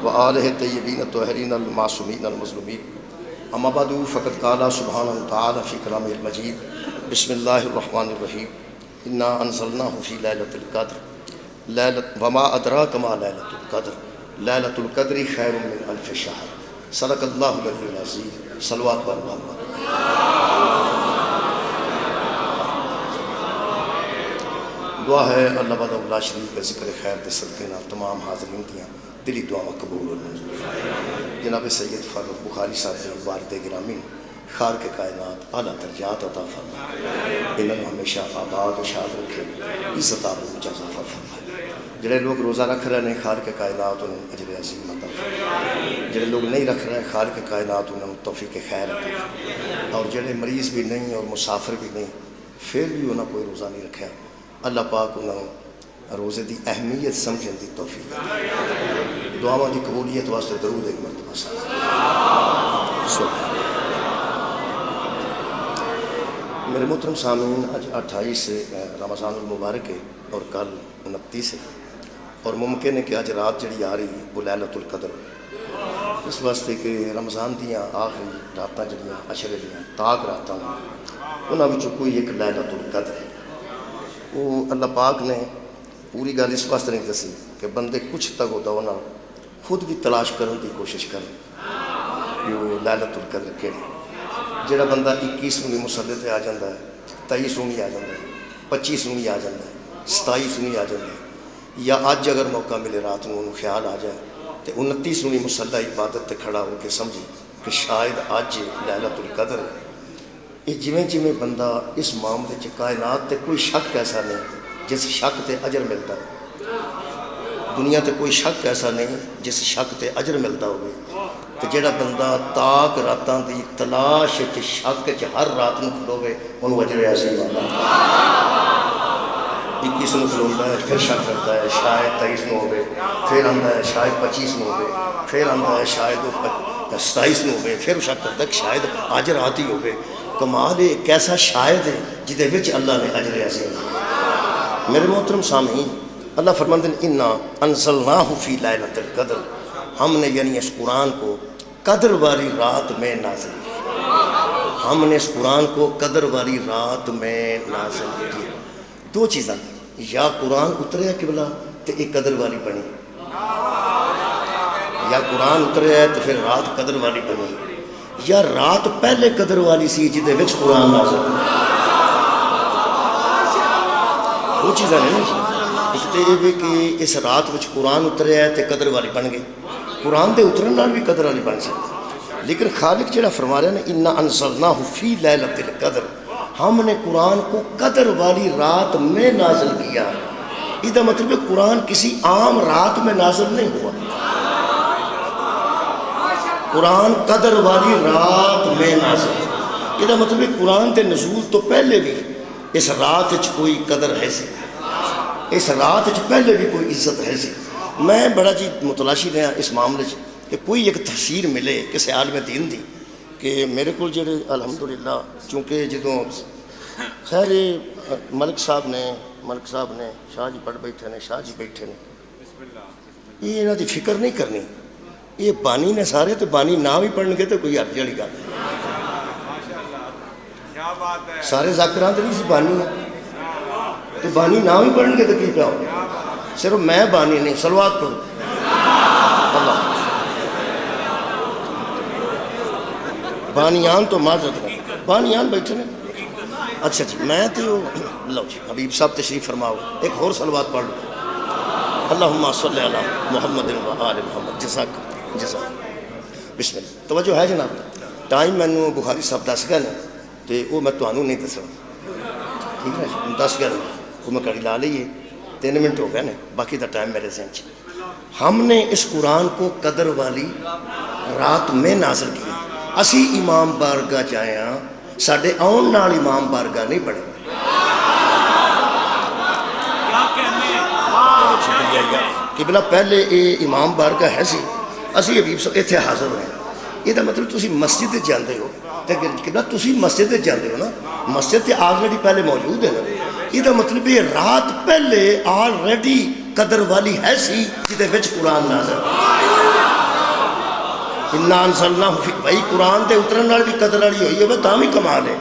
وآلہ الطیبین الطاہرین المعصومین المظلومین اما بعد فقد قال سبحانہ وتعالی فی کلامہ المجید بسم اللہ الرحمن الرحیم انا انزلناہ فی لیلۃ القدر وما ادراک ما لیلۃ القدر لیلۃ القدر خیر من الف شہر صدق اللہ العلی العظیم صلوات بر محمد۔ دعا ہے اللہ وحدہ لا شریک کے ذکر خیر دے صدقے نال تمام حاضرین دیاں دلی دعاواں قبول اور منظور فرمائے۔ جناب سید فاروق بخاری صاحب نے والد گرامی خار کے کائنات اعلیٰ درجات عطا فرمائے، انہوں ہمیشہ آباد و شاد رکھے، عزت آباد اضافہ فرمائے۔ جڑے لوگ روزہ رکھ رہے ہیں خار کے کائنات انہیں اجر عظیم عطا فرمائے، جڑے لوگ نہیں رکھ رہے خار کے کائنات انہیں توفیق خیر عطا فرمائے، اور جڑے مریض بھی نہیں اور مسافر بھی نہیں پھر بھی انہیں کوئی روزہ نہیں رکھا، اللہ پاک انہوں روزے دی اہمیت سمجھن دی توفیق عطا۔ دعاواں دی قبولیت واسطے درود ایک مرتبہ صلی میرے محترم سامعین، آج 28 رمضان المبارک ہے اور کل 29 ہے، اور ممکن ہے کہ آج رات جڑی آ رہی وہ لیلۃ القدر ہے، اس واسطے کہ رمضان دیاں آخری راتاں جڑیاں عشرے دیاں تاک راتاں انہاں وچوں کوئی ایک لیلۃ القدر ہے۔ وہ اللہ پاک نے پوری گل اس واسطے نہیں دسی کہ بندے کچھ تک ہوتا ہونا خود بھی تلاش کرن دی کوشش کریں کہ وہ لیلۃ القدر کہڑی۔ جڑا بندہ 21 مصلے تے آ جاندہ ہے، 23 آ جاندہ ہے، 25 آ جاندہ ہے، 27 آ جاندہ ہے، یا اج اگر موقع ملے رات کو انہوں خیال آ جائے تو 29 مصلہ عبادت تے کھڑا ہو کے سمجھی کہ شاید اج لیلۃ القدر ہے۔ یہ جویں جویں بندہ اس معاملے چ کائنات تے کوئی شک ایسا نہیں جس شک تے اجر ملتا ہے، دنیا تے کوئی شک ایسا نہیں جس شک تے اجر ملتا ہوئے، تو جڑا بندہ تاک راتاں دی تلاش چ شک چ ہر رات نو کھلوے انہوں اجر عظیم آتا ہے۔ 21 کھلوتا ہے پھر شک کرتا ہے شاید 23 ہوئے، پھر آتا ہے شاید 25 ہوئے، پھر آتا ہے شاید 27 ہوئے، پھر شک کرتا ہے کہ شاید اج رات ہی ہوئے۔ کمال ہے کیسا شاید ہے جدے وچ اللہ نے اجر عظیم۔ میرے محترم سامعین، اللہ فرماتے ہیں انا انزلناہ فی لیلۃ القدر، ہم نے یعنی اس قرآن کو قدر والی رات میں نازل کیا، ہم نے اس قرآن کو قدر والی رات میں نازل کیا۔ دو چیزاں، یا قرآن اتریا قبلہ تو ایک قدر والی بنی، یا قرآن اتریا تو پھر رات قدر والی بنی، یا رات پہلے قدر والی سی جدے وچ قرآن نازل کیا۔ دو چیزاں نہیں، ایک تو یہ کہ اس رات وچ قرآن اتریا ہے تو قدر والی بن گئی، قرآن دے اترن نال بھی قدر والی بن سکتی، لیکن خالق جڑا فرما رہا ہے نا انا انزلناہ فی لیلۃ القدر، ہم نے قرآن کو قدر والی رات میں نازل کیا۔ اس کا مطلب ہے قرآن کسی عام رات میں نازل نہیں ہوا، قرآن قدر والی رات میں نازل ہوا۔ یہ مطلب ہے قرآن کے نزول تو پہلے بھی اس رات وچ کوئی قدر ہے سی، اس رات وچ پہلے بھی کوئی عزت ہے سی۔ میں بڑا جی متلاشی رہا اس معاملے کہ کوئی ایک تفسیر ملے کسی عالم دین دی، کہ میرے کو جڑے الحمدللہ چونکہ جدوں خیر ملک صاحب نے شاہ جی پڑھ بیٹھے نے، شاہ جی بیٹھے نے، یہ انہاں دی فکر نہیں کرنی، یہ بانی نے سارے تو بانی نہ بھی پڑھن گے تو کوئی حرج والی گل نہیں، سارے ذاکران تو نہیں سی بانی ہے تو بانی نہ بھی پڑھن گے تو کی پیا ہو، صرف میں بانی نہیں، صلوات پڑھو اللہ بانیان تو معذرت نہیں، بانیان بیٹھے نے۔ اچھا جی میں تو لو جی حبیب صاحب تشریف فرماؤ، ایک اور صلوات پڑھ لو، اللہم صلی علی محمد و آل محمد، جزاک بسم اللہ۔ توجہ ہے جناب، ٹائم مینوں بخاری صاحب دس گئے نا تو وہ میں تمہوں نہیں دسا، ٹھیک ہے جی 10 گئے وہ میں کڑی لا لیے 3 منٹ ہو گئے نا، باقی دا ٹائم میرے ذہن چ۔ ہم نے اس قرآن کو قدر والی رات میں نازل کیا، اسی امام بارگاہ جائے ہاں، ساڈے آن نال امام بارگاہ نہیں بنے۔ قبلہ پہلے یہ امام بارگاہ ہے سی، اسی حبیب صاحب اتنے حاضر ہوئے، یہ مطلب تسی مسجد جاندے ہو، قبلہ تسی مسجد جاندے ہو نا، مسجد تے آلریڈی پہلے موجود ہے نا، یہ مطلب یہ رات پہلے آلریڈی قدر والی ہے سی جدے وچ قرآن نازل۔ انا انزلناہ فی، بھائی قرآن دے اترن والی بھی قدر والی ہوئی ہے تاں بھی کمال ہے،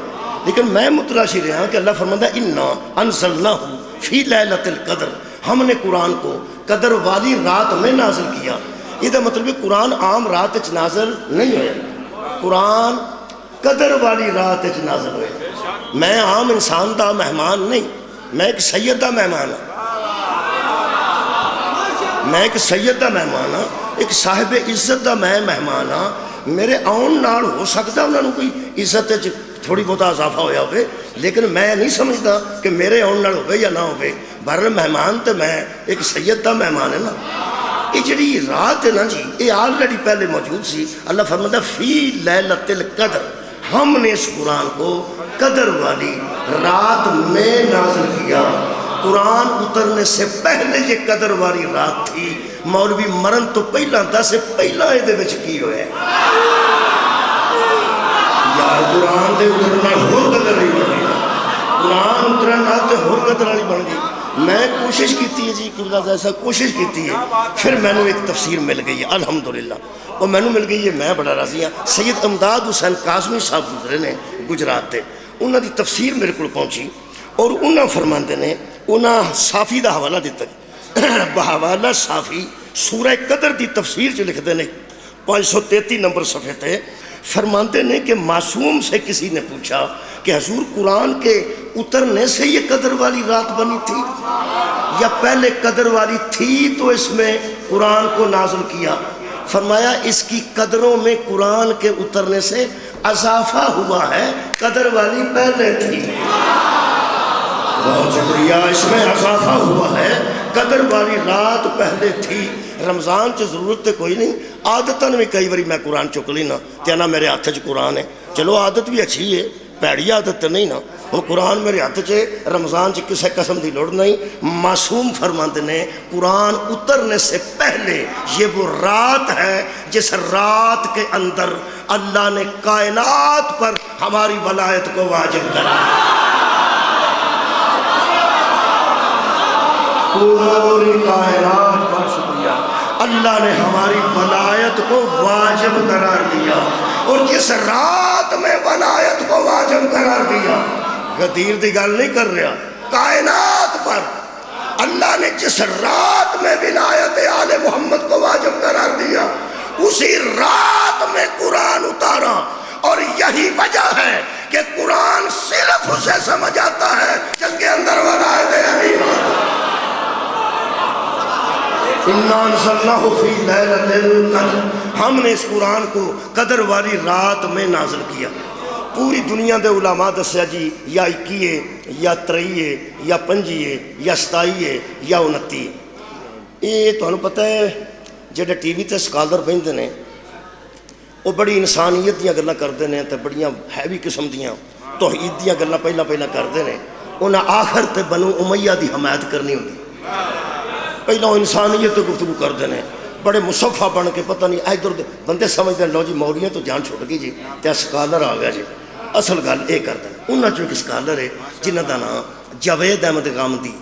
لیکن میں متلاشی رہا کہ اللہ فرماتا ہے انا انزلناہ فی لیلۃ القدر، ہم نے قرآن کو قدر والی رات میں نازل کیا۔ یہ مطلب ہے قرآن عام رات وچ نازل نہیں ہویا، قرآن قدر والی رات وچ نازل ہویا۔ میں عام انسان دا مہمان نہیں، میں ایک سید دا مہمان ہوں، میں ایک سید دا مہمان ہوں، ایک صاحب عزت دا میں مہمان ہوں۔ میرے آن نال ہو سکتا انہوں نے کوئی عزت تھوڑی بہت اضافہ ہویا ہوئے، لیکن میں نہیں سمجھتا کہ میرے آن نال ہوئے یا نہ ہوئے، بہرحال مہمان تو میں ایک سید دا مہمان ہے نا۔ یہ جڑی رات ہے نا جی، یہ آلریڈی پہلے موجود سی۔ اللہ فرماتا ہے فی لیلۃ القدر، ہم نے اس قرآن کو قدر والی رات میں نازل کیا۔ قرآن اترنے سے پہلے یہ قدر والی رات تھی، مولوی مرن تو پہلا دس پہلا یہ دے وچ کی ہوئے یار قرآن دے اترنا ہور قدر نہیں بن گئی، قرآن اترنا تے ہور قدر نہیں بن گئی۔ میں کوشش کیتی ہے جی، کلگا ایسا کوشش کیتی ہے، پھر میں نے ایک تفسیر مل گئی ہے الحمدللہ، اور میں نے مل گئی ہے، میں بڑا راضی ہوں۔ سید امداد حسین قاسمی صاحب گزرے نے گجرات تے، انہوں دی تفسیر میرے کو پہنچی، اور انہوں فرماندے نے، انہوں صافی دا حوالہ دیتا ہے، بحوالہ صافی سورہ قدر دی تفسیر جو لکھ دینے 533 نمبر صفحے تے، فرماتے نے کہ معصوم سے کسی نے پوچھا کہ حضور قرآن کے اترنے سے یہ قدر والی رات بنی تھی یا پہلے قدر والی تھی تو اس میں قرآن کو نازل کیا؟ فرمایا اس کی قدروں میں قرآن کے اترنے سے اضافہ ہوا ہے، قدر والی پہلے تھی۔ بہت شکریہ، اس میں اضافہ ہوا ہے، قدر والی رات پہلے تھی۔ رمضان چ ضرورت تے کوئی نہیں، عادتاً بھی کئی باری میں قرآن چک لینا تے نا میرے ہاتھ چ قرآن ہے، چلو عادت بھی اچھی ہے، پیڑی عادت تے نہیں نا، ہوں قرآن میرے ہاتھ چ رمضان چ کسے قسم دی لوڑ نہیں۔ معصوم فرماندے نے قرآن اترنے سے پہلے یہ وہ رات ہے جس رات کے اندر اللہ نے کائنات پر ہماری ولایت کو واجب کرا، پوری کائنات پر شکریہ، اللہ نے ہماری ولایت کو واجب قرار دیا، اور جس رات میں ولایت کو واجب قرار دیا، غدیر دی گل نہیں کر رہا، کائنات پر اللہ نے جس رات میں ولایت آل محمد کو واجب قرار دیا، اسی رات میں قرآن اتارا، اور یہی وجہ ہے کہ قرآن صرف اسے سمجھ آتا ہے جس کے اندر ولایت علی ہوتا۔ اِنَّا أَنزَلْنَاهُ فِي لَيْلَةِ الْقَدْرِ، ہم نے اس قرآن کو قدر والی رات میں نازل کیا۔ پوری دنیا دے علماء دسیا جی یا 21 یا 23 یا 25 یا 27 یا 29۔ یہ تو انہوں پتہ ہے جڑے ٹی وی تے سکالر پہنتے ہیں وہ بڑی انسانیت دیاں گلاں کرتے ہیں تے بڑیاں ہیوی قسم دیاں توحید دیاں گلاں پہلا کرتے ہیں، انہاں آخر تے بنو امیہ دی حمایت کرنی ہوتی، پہلا انسانیت تو گفتگو کرتے ہیں، بڑے مصفہ بن کے پتہ نہیں ادھر بندے سمجھتے ہیں لو جی مولیاں تو جان چھوٹ گئی جی تے سکالر آ گیا جی۔ اصل گل یہ کرتے ہیں، انہاں چوں ایک سکالر ہے جنہ دا نام جاوید احمد غامدی،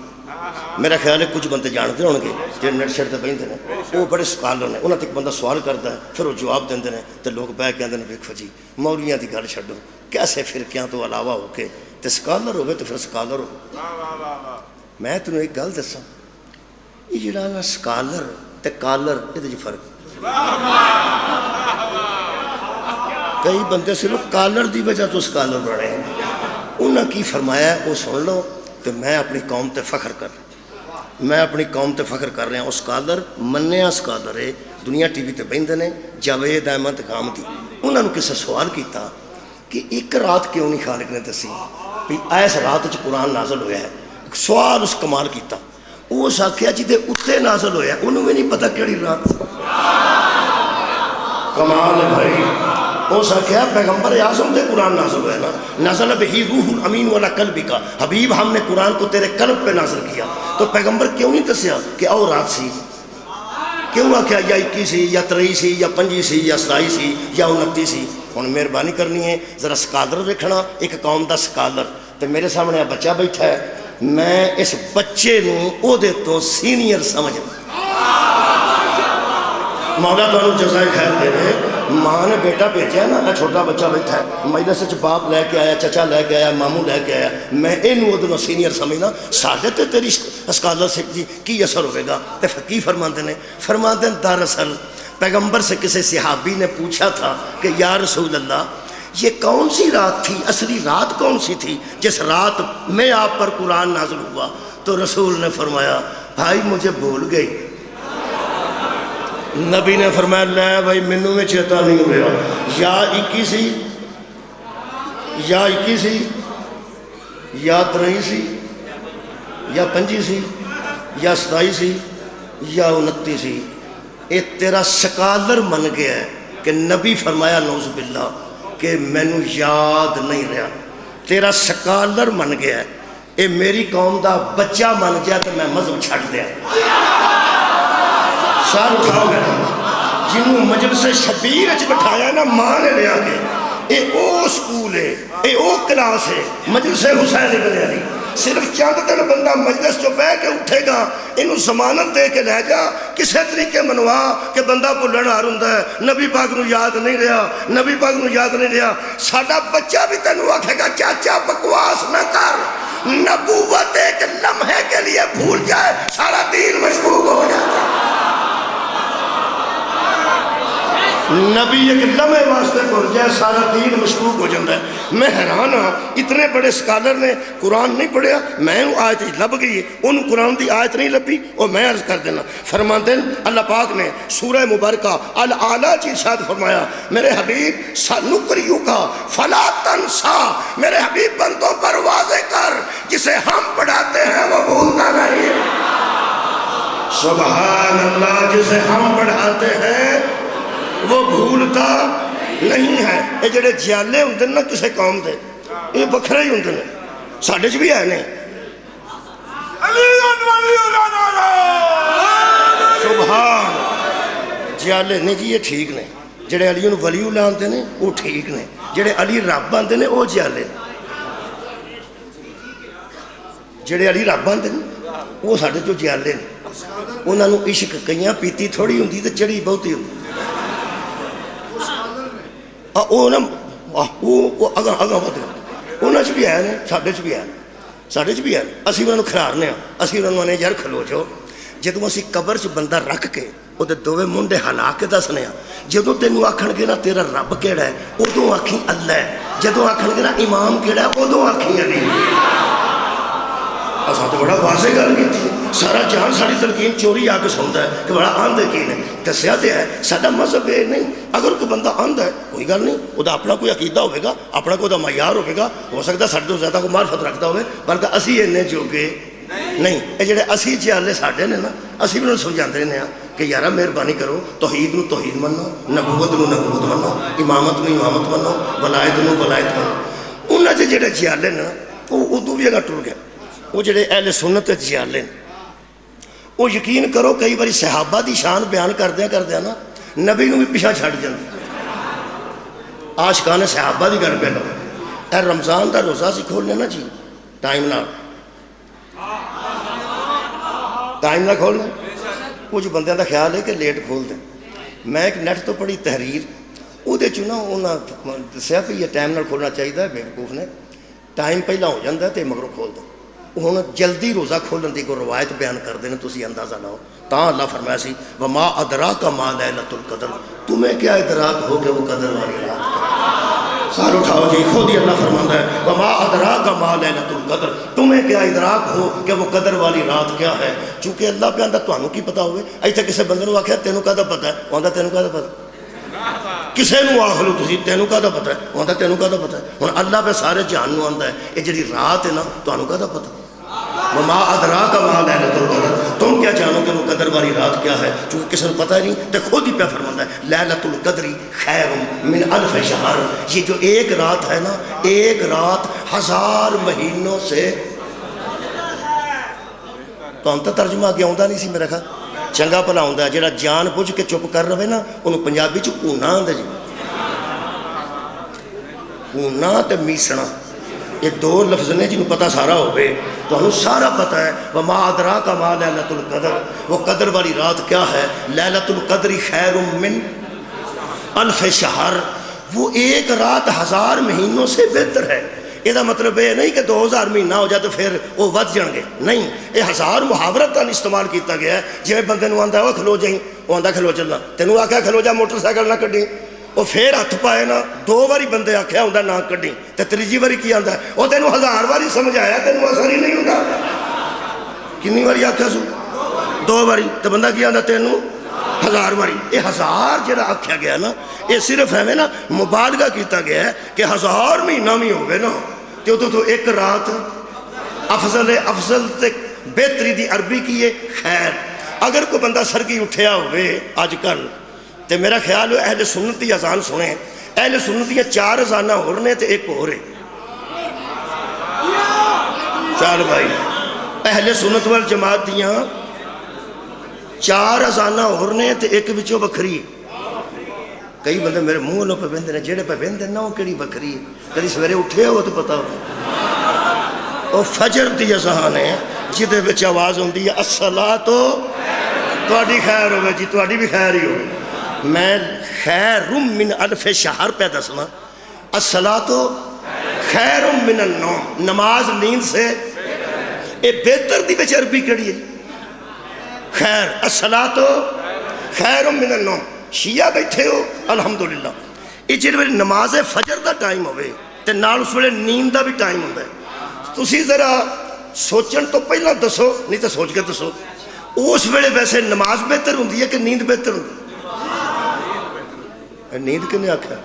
میرا خیال ہے کچھ بندے جانتے ہوں گے جو نیٹ شیٹ تے پہنتے ہیں، وہ بڑے سکالر نے، انہاں تے ایک بندہ سوال کرتا ہے پھر وہ جواب دیندے ہیں تے لوگ بہ کے کہندے ہیں ویکھو جی مولیاں دی گل چھڈو، کیسے فرقیاں تو علاوہ ہو کے تے سکالر ہوئے تو پھر سکالر ہو۔ میں تینوں ایک گل دساں، یہ جڑا نا سکالر تے کالر یہ فرق، کئی بندے صرف کالر دی وجہ تو سکالر بنے ہیں، انہاں کی فرمایا ہے وہ سن لو، تو میں اپنی قوم تے فخر کر رہا ہوں، میں اپنی قوم تے فخر کر رہا ہوں۔ اس سکالر منیا سکالر ہے، دنیا ٹی وی تے بہندے نے، جاوید احمد غامدی، انہوں نے کسے سوال کیتا کہ ایک رات کیوں نہیں خالق نے دسی بھی ایس رات چ قرآن نازل ہویا ہے، سوال اس کمال کیتا، اس آخیا جی دے اتنے نازل ہویا، انہوں بھی نہیں پتا کیڑی رات، کمال ہے بھائی، اس آخیا پیغمبر اعظم دے قرآن نازل ہویا نا، نازل بہی روح الامین والا قلبی کا، حبیب ہم نے قرآن کو تیرے قلب پہ نازل کیا، تو پیغمبر کیوں نہیں دسیا کہ او رات سی، کیوں آخیا یا 21 سی یا 23 سی یا 25 سی یا 27 سی یا 29 سی؟ ہوں مہربانی کرنی ہے ذرا سکالر دیکھنا، ایک قوم دا سکالر، تو میرے سامنے بچہ بیٹھا ہے، میں اس بچے نو او دے تو سینئر سمجھنا، مولا تو انہوں جزائے خیر دے رہے، ماں نے بیٹا بھیجا ہے نا, چھوٹا بچہ بیٹھا ہے مجلس وچ, باپ لے کے آیا, چچا لے کے آیا, ماموں لے کے آیا, میں اینو ادھر سینئر سمجھنا, ساڈے تے تیری اسکالرشپ دی کی اثر ہوئے گا. تے کی فرماندے نے, فرماندے دراصل پیغمبر سے کسی صحابی نے پوچھا تھا کہ یا رسول اللہ یہ کون سی رات تھی, اصلی رات کون سی تھی جس رات میں آپ پر قرآن نازل ہوا؟ تو رسول نے فرمایا بھائی مجھے بھول گئی. نبی نے فرمایا لے بھائی مینوں میں چیتا نہیں ہوا, یا 21 سی, یا 21 سی, یا 23 سی, یا 25 سی, یا 27 سی, یا 29 سی. اے تیرا سکالر من گیا ہے کہ نبی فرمایا نعوذ باللہ کہ مینوں یاد نہیں رہا. تیرا سکالر من گیا ہے, اے میری قوم دا بچہ من گیا تو میں مذہب چھڑ دیا. سار اٹھاؤ گے جنہوں مجلس شبیر اچھ بٹھایا نا ماں نے لیا کے, اے او سکول ہے, اے او کلاس ہے, مجلس حسین ابن علی. صرف چند دن بندہ مجلس جو بہ کے اٹھے گا انہوں ضمانت دے کے لے جا, کسے طریقے منوا کہ بندہ بھولن ہار ہوندا ہے, نبی پاک نو یاد نہیں رہا, نبی پاک نو یاد نہیں رہا. ساڈا بچہ بھی تینوں آکھے گا چاچا بکواس نہ کر, نبوت ایک لمحے کے لیے بھول جائے سارا دین مشکوک ہو جاتا ہے. نبی ایک لمحے واسطے بھول جائے سارا دین مشکوک ہو جاتا ہے. میں حیران ہاں اتنے بڑے سکالر نے قرآن نہیں پڑھیا, میں آیت لب گئی, انہوں قرآن دی آیت نہیں لبی. اور میں عرض کر دینا فرماتے ہیں اللہ پاک نے سورہ مبارکہ الاعلیٰ چی ارشاد فرمایا میرے حبیب سنقریُکا فلا تنسا, میرے حبیب بندوں پر واضح کر جسے ہم پڑھاتے ہیں وہ بھولتا نہیں. سبحان اللہ, جسے ہم پڑھاتے ہیں وہ بھولتا نہیں ہے. یہ جڑے جیالے ہوندے نا کسے قوم دے یہ بکھرے ہی ہوندے نے, ساڈے چ بھی ہے نے. سبحان, جیالے نہیں جی یہ ٹھیک نے, جڑے علی نو ولی اللہ آندے نے وہ ٹھیک نے, جڑے علی رب آندے نے وہ جیالے, جڑے علی رب آندے نے وہ ساڈے چ جیالے نے. انہاں نو عشق کئیاں پیتی تھوڑی ہوندی تے چڑھی بہتی ہوندی. اگاں ود انہاں چ بھی ہے نے, ساڈے چ بھی ہے, ساڈے چ بھی ہے. اسی انہاں نو کھلارنے ہاں, اسی انہاں نو آنے یار کھلو جو. جدوں اسی قبر چ بندہ رکھ کے وہ دوویں منڈے ہلا کے دسنے ہاں, جدوں تینوں آکھن گے نا تیرا رب کیڑا ہے ادوں آکھی اللہ ہے, جدوں آکھن گے نا امام کیڑا ہے ادوں آکھی علی. اساں تو بڑا واضح گل کیتی, سارا جہان ساری تلقین چوری آ کے سنتا ہے کہ بڑا آندھے کی نے دسیا تو ہے. ساڈا مذہب یہ نہیں, اگر کوئی بندہ آندھا ہے کوئی گل نہیں, وہ اپنا کوئی عقیدہ ہوئے گا, اپنا کوئی معیار ہوئے گا, ہو سکتا ہے ساڈے تو زیادہ کوئی معرفت رکھتا ہوئے, بلکہ اسی اینے جوگے نہیں. یہ جڑے اسی جیالے ساڈے نے نا, اسی بھی انہوں سمجھاندے رہنے ہاں کہ یارا مہربانی کرو توحید نو توحید منو, نبوت نو نبوت منو, امامت نو امامت منو, ولایت نو ولایت منو. انہاں چ جڑے جیالے نا وہ ادو بھی اگا ٹر گیا. وہ جڑے اہل سنت جیالے وہ یقین کرو کئی باری صحابہ دی شان بیان کردیا نا نبی نو بھی پیچھا چھڑ جاندے. عاشقان صحابہ دی گل پہ لو, اے رمضان دا روزہ سی کھولنے نا جی ٹائم نہ کھولنا. کچھ بندیاں دا خیال ہے کہ لیٹ کھول دیں. میں ایک نیٹ تو پڑھی تحریر, وہ نا انہاں دسیا کہ یہ ٹائم نال کھولنا چاہیے, بیوقوف نے ٹائم پہلا ہو جاتا ہے تو مگروں کھول دیں. ہوں جلدی روزہ کھولن دی کوئی روایت بیان کرتے ہیں, تسی اندازہ لاؤ. تاں اللہ فرمایا سی وما ادراک ما لیلۃ القدر, تمہیں کیا ادراک ہو کہ وہ قدر والی رات ہے. سار اٹھاؤ جی, خود ہی اللہ فرماتا ہے وما ادراک ما لیلۃ القدر, تمہیں کیا ادراک ہو کہ وہ قدر والی رات کیا ہے. چونکہ اللہ پہ آندا تانوں کی پتہ ہوئے, ایتھے کسے بندے نو آکھیا تینوں کہدا پتہ ہے, آندا تینوں کہدا پتہ, کسے نو آکھ لو تسی تینوں کہدا پتہ ہے, آندا تینوں کہدا پتہ ہے. ہن اللہ پہ سارے جہان نو آندا ہے یہ جڑی رات ہے نا تانوں کہدا پتہ, وما ادراک ما لیلۃ القدر, تم کیا جانو کہ وہ قدر والی رات کیا ہے. چونکہ کسی کو پتہ نہیں تو خود ہی پہ فرماتا ہے لیلۃ القدر خیر من الف شہر. یہ جو ایک رات ہے نا, ایک رات 1000 مہینوں سے. تو ہم تو ترجمہ آگے آتا نہیں سی میرا خیال, چنگا بھلا آتا ہے. جہاں جان بوجھ کے چپ کر رہے نا انہوں پنجابی چ کونا آتا جی, کونا تے میسنا, یہ دو لفظ نے جنہوں پتہ سارا ہوئے تو ہمیں سارا پتہ ہے. وما ادراک ما لیلۃ القدر, وہ قدر والی رات کیا ہے. لیلۃ القدر خیر من, الف شہر، وہ ایک رات 1000 مہینوں سے بہتر ہے۔ یہ مطلب یہ نہیں کہ 2000 مہینہ ہو جائے تو پھر وہ ود جان گے، نہیں، یہ 1000 محاورتاً استعمال کیتا گیا ہے۔ جی بندے نو آندا ہے وہ کھلو جائیں، وہ آندا کھلو چلنا، تینوں آکھیا کھلو جا موٹر سائیکل نہ کڈی، وہ پھر ہاتھ پائے نا، 2 باری بندے آکھیا ہوندا نہ کڈی، تے تیجی باری کی آندا ہے وہ تینوں 1000 باری سمجھایا تینوں اثر ہی نہیں ہوندا۔ کنی باری آکھیا سو؟ 2 باری، تے بندہ کی آندا تینوں 1000 باری۔ یہ 1000 جڑا آکھیا گیا نا، یہ صرف ہے نا مبالغہ کیتا گیا ہے کہ 1000 مہینہ بھی ہوگے نا تو ایک رات افضل تے بہتری دی عربی کی ہے خیر۔ اگر کوئی بندہ سرگی اٹھیا ہوئے آج کل تے میرا خیال ہے اہل سنت دی اذان سنیں، اہل سنت دی 4 اذانہ ہو رہے تے ایک ہو رہے۔ چال بھائی، اہل سنت والجماعت دیاں 4 اذانہ ہو رہے تے ایک وچوں بکھری۔ کئی بندے میرے منہ نو پہ بندے نے جڑے پہ بندے نہ وہ کیڑی بکھری ہے، کدی سویرے اٹھے ہو تو پتہ ہو وہ فجر دی اذان ہے جدے وچ آواز ہوندی ہے الصلاۃ، تہاڈی خیر ہوے جی، تہاڈی بھی خیر ہی ہوے۔ میں خیر من الف شہر پہ دسنا، الصلاۃ خیر من النوم، نماز نیند سے اے بہتر دی وچ عربی کیڑی ہے؟ خیر، الصلاۃ خیر من النوم۔ شیعہ بیٹھے ہو الحمدللہ، یہ جڑے ویلے نماز فجر دا ٹائم ہوئے تے نال اس ویلے نیند دا بھی ٹائم ہوتا ہے، تسی ذرا سوچن تو پہلا دسو، نہیں تو سوچ کے دسو اس ویلے ویسے نماز بہتر ہوندی ہے کہ نیند بہتر ہوندی ہے؟ نیند کنے آکھیا؟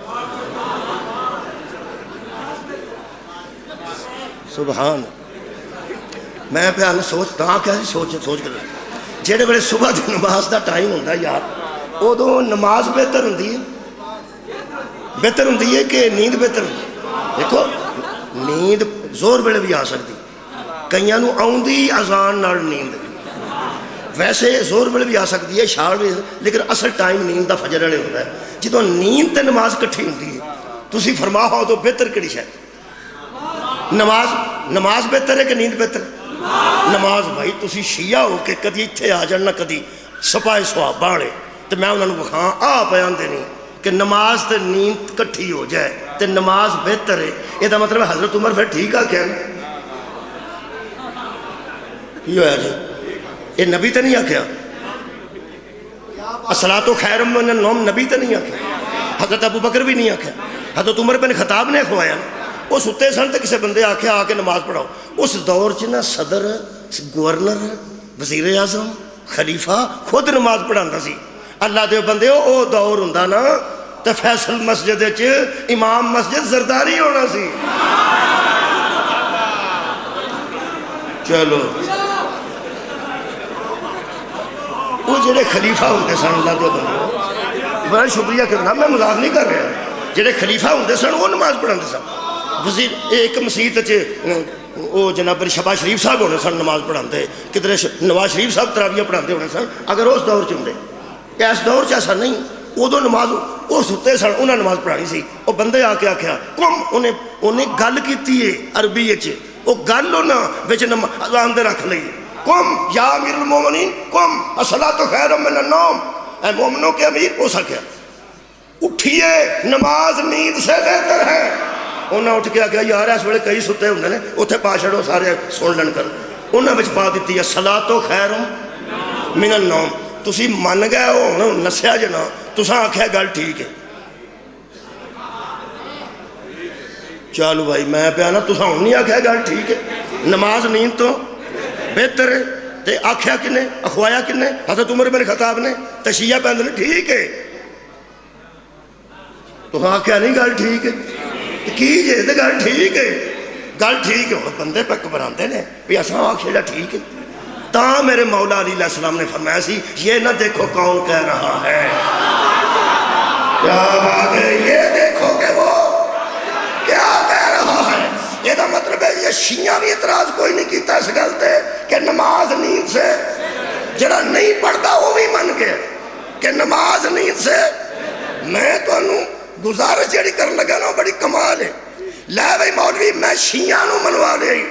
سبحان، میں پہ سوچ تاں کیا سوچ کے جڑے ویلے صبح دی نماز دا ٹائم ہوندا یار، ادو نماز بہتر ہوندی ہے کہ نیند بہتر ہوندی؟ دیکھو نیند زور ویلے بھی آ سکتی، کئیاں نو آؤندی اذان نال نیند، ویسے زور ویلے بھی آ سکتی ہے شال بھی، لیکن اصل ٹائم نیند دا فجر والے ہوتا ہے۔ جدوں نیند تے نماز کٹھی ہوندی ہے تسی فرماؤ تو بہتر کیڑی شے؟ نماز بہتر ہے کہ نیند بہتر؟ نماز۔ بھائی تسی شیعہ ہو کہ کدی اتھے آ جان نہ کدی سپاہی صحابہ والے، تو میں انہوں نے بخواں آپ بیان دینی کہ نماز تے نیند کٹھی ہو جائے تے نماز بہتر ہے۔ یہ دا مطلب حضرت عمر پھر ٹھیک آ کیا کی ہویا جی؟ یہ نبی تے نہیں آکھیا الصلاۃ خیر من النوم، نبی تے نہیں آکھیا، حضرت ابو بکر بھی نہیں آکھیا، حضرت عمر بن خطاب نے کھوایا۔ وہ ستے سن تے کسے بندے آکھیا آ کے نماز پڑھاؤ۔ اس دور چ نا صدر، گورنر، وزیر اعظم، خلیفہ خود نماز پڑھاندا سی۔ اللہ دے بندے او دور ہوندا نا تے فیصل مسجد وچ امام مسجد زرداری ہونا سی۔ چلو وہ جڑے خلیفہ ہوندے سن اللہ دے بندے، بڑا شکریہ کرنا، میں مذاق نہیں کر رہا، جڑے خلیفہ ہوندے سن وہ نماز پڑھاندے سن۔ وزیر ایک مسجد وچ وہ جناب شباز شریف صاحب ہونے سن نماز پڑھاندے، کدھر نواز شریف صاحب تراویح پڑھاندے ہونے سن، اگر اس دور چ ہوندے۔ اس دور چ ایسا نہیں، ادو نماز وہ ستے سن، انہیں نماز پڑھانی سی۔ وہ بندے آ کے آکھیا کم، انہیں گل کیتی ہے عربی وچ، وہ گل انہاں وچ اذان دے رکھ لئی، کم یا امیر المومنین کم الصلاۃ خیر من النوم، اے مومنوں کے امیر۔ اس آکھیا اٹھیے نماز نیند سے بہتر ہے۔ انہاں اٹھ کے آکھیا یار اس ویلے کئی ستے ہوندے نے، اوتھے پا چھڑو سارے سن لین کر۔ انہاں وچ پا دتی ہے الصلاۃ خیر من النوم۔ تسی من گئے ہو ہن نسیا جنا، تساں آکھیا گل ٹھیک ہے۔ چلو بھائی میں پیا نا، تساں ہن نہیں آکھیا گل ٹھیک ہے، نماز نیند تو بہتر ہے، تے آکھیا کنے، اخوایا کنے؟ حضرت عمر بن خطاب نے۔ تے شیعہ پہندے نے ٹھیک ہے، تساں آکھیا نہیں گل ٹھیک ہے، کی جے تے گل ٹھیک ہے، گل ٹھیک ہے۔ ہن بندے پہ گھبراندے نے بھی اساں آکھیا ٹھیک ہے۔ تاں میرے مولا علیہ السلام نے فرمایا سی یہ نہ دیکھو کون کہہ رہا ہے، کیا بات ہے، یہ دیکھو کہ وہ کیا کہہ رہا ہے۔ یہ دا مطلب ہے یہ شیعہ بھی اعتراض کوئی نہیں کیتا اس گل تے کہ نماز نیند سے، جڑا نہیں پڑھتا وہ بھی من گیا کہ نماز نیند سے۔ میں تو انہوں گزارش جڑی کرن لگا نا بڑی کمال ہے، لے بھائی مولوی میں شیعہ نو منوا لے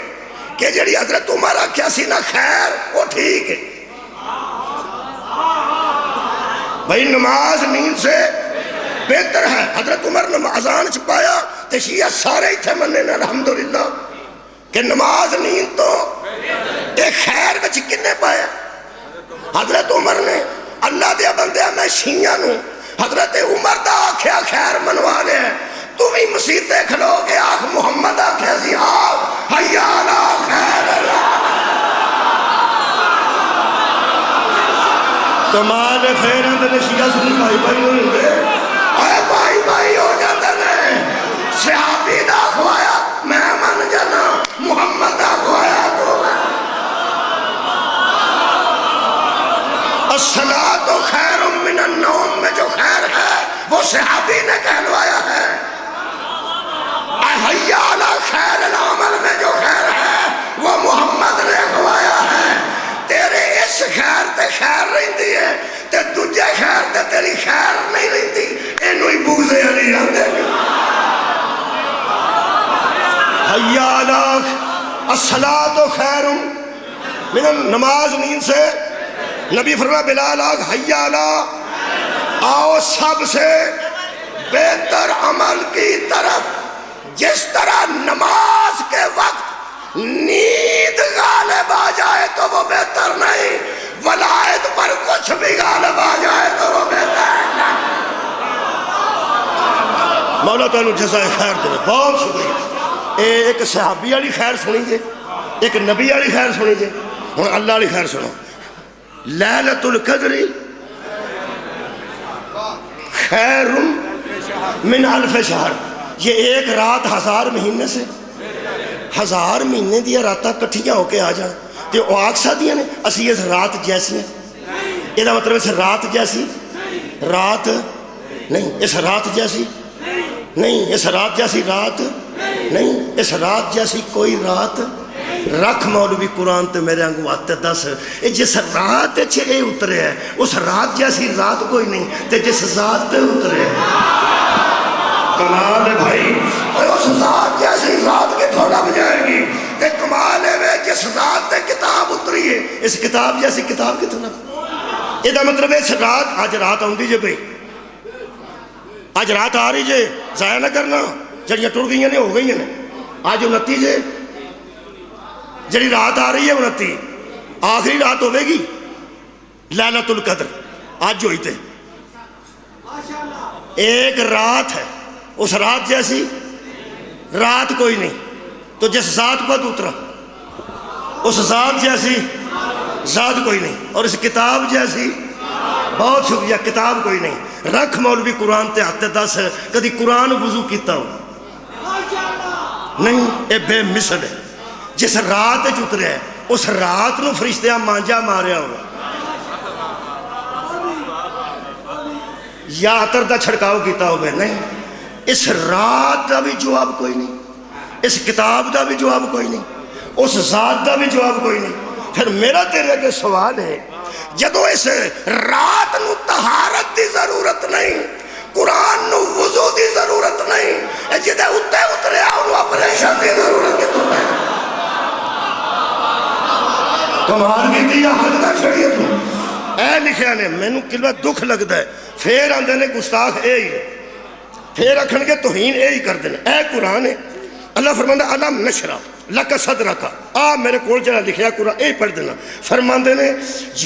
کہ جڑی حضرت عمر آکھیا سی نا خیر وہ ٹھیک ہے بھائی، نماز نیند سے بہتر ہے حضرت عمر نے اذان چ پایا تے شیعہ سارے اتنے مننے نے الحمدللہ کہ نماز نیند تو ایک خیر وچ کنے پایا حضرت عمر نے اللہ دیا بندیا میں شیعہ نوں حضرت عمر دا آکھیا خیر منوا لے تو بھی مسیتے کھلو کے آخ محمد آکھیا سی آخ حیا علی خیر کمال خیر اندر شیعہ سنی بھائی بھائی ہو جاندے اے بھائی بھائی ہو جاندے نے صحابی دا خوایا میں من جانا محمد دا خوایا تو الصلاۃ خیر من النوم میں جو خیر ہے وہ صحابی نے کہلوایا ہے حیا علی خیر العمل میں جو خیر ہے وہ محمد نے کہلوایا ہے تیرے اس خیر تے خیر رہندی ہے تے دجے خیر تے تیری خیر نہیں رہندی اینو ہی بغض علی آندے حیا علی الصلاۃ خیر من نماز نیند سے نبی فرمایا بلال آگ حیا علی آؤ سب سے بہتر عمل کی طرف جس طرح نماز کے وقت نیند غالب آ جائے تو وہ بہتر نہیں ولایت پر کچھ بھی غالب آ جائے تو وہ بہتر نہیں مولا تعالیٰ جزائے خیر دے بہت شکریہ ایک صحابی والی خیر سنی جے ایک نبی والی خیر سنی جے ہوں اللہ والی خیر سنو لیلۃ القدر خیر من الف شہر یہ ایک رات 1000 مہینے سے 1000 مہینے دیا راتاں کٹھیاں ہو کے آ جائیں تے وہ آگ سادیاں نے اسی اس رات جیسی ہیں یہ مطلب اس رات جیسی رات نہیں اس رات جیسی نہیں اس رات جیسی رات نہیں اس رات جیسی کوئی رات رکھ مولوی قرآن تے میرے انگو آتے دس جس رات چھے اترے ہے اس رات جیسی رات کوئی نہیں تے جس ذات تے اترے ہے کمال ہے بھائی اس ذات جیسی ذات کے تھوڑا بجائے گی تے کمال ہے جس ذات تے کتاب اتری ہے اس کتاب جیسی کتاب کی تھوڑا یہ دا مطلب ہے اس رات آج رات آن دیجئے بھئی آج رات آ رہی جے ضائع نہ کرنا جڑیاں ٹوڑ گئی ہیں ہو گئی ہیں آج 29 جے جڑی رات آ رہی ہے 29 آخری رات ہوئے گی لیلۃ القدر آج جو ہی تھے ایک رات ہے اس رات جیسی رات کوئی نہیں تو جس ذات پر اترا اس ذات جیسی ذات کوئی نہیں اور اس کتاب جیسی بہت شکریہ کتاب کوئی نہیں رکھ مولوی قرآن تے آتے دس کدی قرآن وضو کیتا ہو نہیں اے بے مثل ہے جس رات اترے ہے اس رات نو فرشتیاں مانجا ماریا ہو یا عطر دا چھڑکاؤ کیتا ہو بے نہیں اس رات دا بھی جواب کوئی نہیں اس کتاب دا بھی جواب کوئی نہیں اس ذات دا بھی جواب کوئی نہیں پھر میرا تیرے کے سوال ہے جدو اس رات نو طہارت دی ضرورت نہیں قرآن نو وضو دی ضرورت نہیں جدے اتے اترے آنو اپریشن دی ضرورت کی تو ہے کمال کی تھی یا حد کا چھڑیے تو اے لکھیا نے میں نو کلوہ دکھ لگ دے پھر آندے نے گستاخ اے ہی پھر رکھن کے توہین اے ہی کر دینے اے قرآن ہے اللہ فرماندہ علم نشرہ لکا صدرکا میرے کول جڑا لکھیا قرآن اے پڑھ دینا فرماندے نے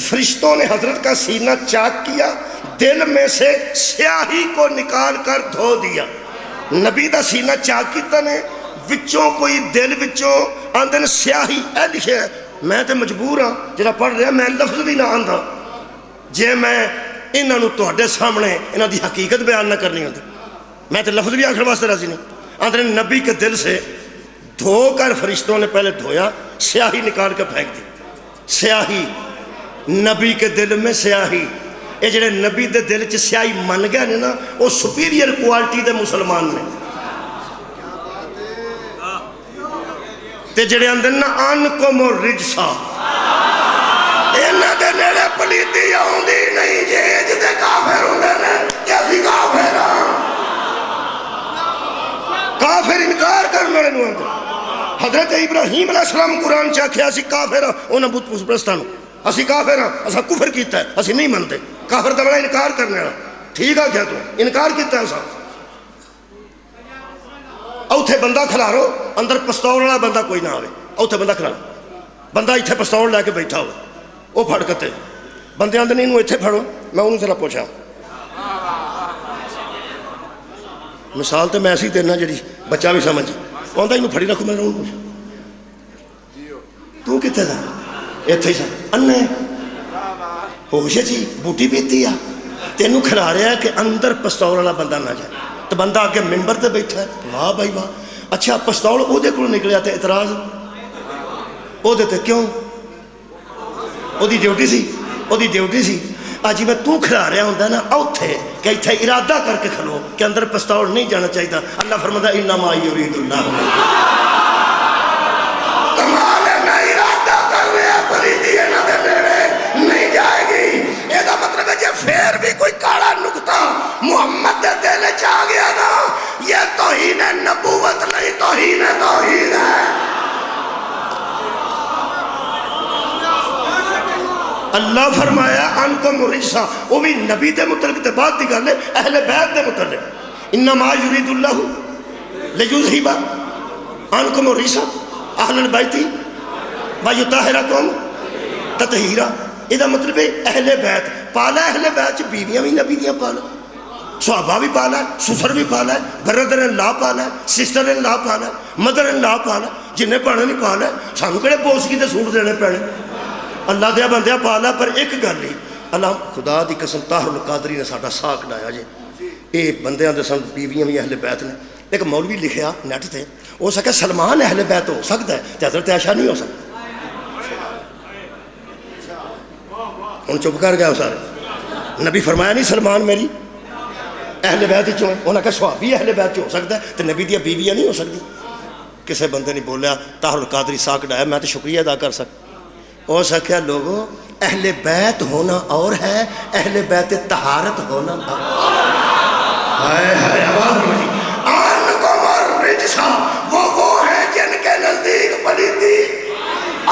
فرشتوں نے حضرت کا سینہ چاک کیا دل میں سے سیاہی کو نکال کر دھو دیا نبی دا سینہ چاک کیتا نے وچوں کوئی دل وچوں آندے نے سیاہی اے لکھیا ہے میں تے مجبور ہاں جڑا پڑھ رہا میں لفظ بھی نہ آندا جے میں انہاں نو تہاڈے سامنے انہاں دی حقیقت بیان نہ کرنی ہوندی میں تے لفظ بھی آخر واسطے راضی نہیں آندے نے نبی کے دل سے دھو کر فرشتوں نے پہلے دھویا سیاہی نکال کے پھینک دی سیاہی نبی کے دل میں سیاہی یہ جڑے نبی دے دل چ سیاہی من گئے نے نا وہ سپیریئر کوالٹی دے مسلمان نے تے جڑے اندر نا انکم الرجسا انہاں دے نیڑے پلیتی آوندی نہیں جے جدے کافر ہوندے نے جیسی کافر ہاں کافر انکار کرنے والے نو حضرت ابراہیم علیہ السلام قرآن چاکھیا اسی کافر ہاں انہاں بت پرستانو اسی کافر ہاں اسا کفر کیتا ہے اسی نہیں منتے کافر دا بڑا انکار کرنے والا ٹھیک آ کیا تو انکار کیتا ہے صاحب اوتھے بندہ کھلارو اندر پستول والا بندہ کوئی نہ آئے اوتھے بندہ کھلارو بندہ اتنے پستول لے کے بیٹھا ہو وہ پھڑ کتے بندے آدھے نہیں اتنے پھڑو میں انہوں ذرا پوچھا مثال تو میں ایسی دینا جی بچہ بھی سمجھ آتا انہوں پھڑی رکھو میں انہوں پوچھا تو کتنے تھا اتنے ہی سا انے ہوش ہے جی بوٹی پیتی آ تینوں کھلا رہا ہے کہ اندر پستول والا بندہ نہ جائے تو بندہ آگے ممبر تے بیٹھا ہے واہ بھائی واہ اچھا پستول وہ دے کو نکلیا تے اعتراض وہ دیتے کیوں وہ دی ڈیوٹی سی وہ دی ڈیوٹی سی آج میں تو کھلا رہا ہوں نا اوتھے کہ اتھے ارادہ کر کے کھلو کہ اندر پستول نہیں جانا چاہیے اللہ فرماتا انما یرید اللہ کمال ہے میں ارادہ کر رہا پلیتی ہے نہ دے میرے نہیں جائے گی یہ مطلب ہے جب پھر بھی کوئی کالا نکتہ محمد دے دل چا گیا نا یہ توہین نبوت نہیں توہین ہے اللہ فرمایا انکم رجسا وہ بھی نبی دے متعلق تے بات دی گل ہے اہل بیت دے متعلق انما یرید اللہ لیذہب عنکم الرجس اہل البیت ویطہرکم تطہیرا یہ مطلب ہے اہل بیت پالا اہل بیت بیویاں بھی نبی دیاں پالا صحابہ بھی پالا ہے سسر بھی پالا ہے برادر ان لا پالا ہے سسٹر ان لا پالا ہے مدر ان لا پالا ہے جنہیں پانا نہیں پالا ہے سانو کہڑے بوسکی تے سوٹ دینے پینے اللہ دیا بندیا پالا پر ایک گل ہی اللہ خدا دی قسم طاہر القادری نے ساڈا ساکھ ڈایا جی یہ بندیاں دے سن بیویاں بھی اہل بیت نے ایک مولوی لکھیا نیٹ تے ہو سکے سلمان اہل بیت ہو سکتا ہے تے حضرت عائشہ نہیں ہو سکتا ہن چپ کر گیا سارے نبی فرمایا نہیں سلمان میری اہل بیت چوں انہوں نے کہا صحابی اہل بیت ہو سکتا ہے تے نبی دیا بیویاں نہیں ہو سکتی کسے بندے نہیں بولیا طاہر القادری ساکھ ڈایا میں تو شکریہ ادا کر سکتا ہو سکیا لوگوں اہل بیت ہونا اور ہے اہل بیت طہارت ہونا وہ ہے جن کے نزدیک پلیتی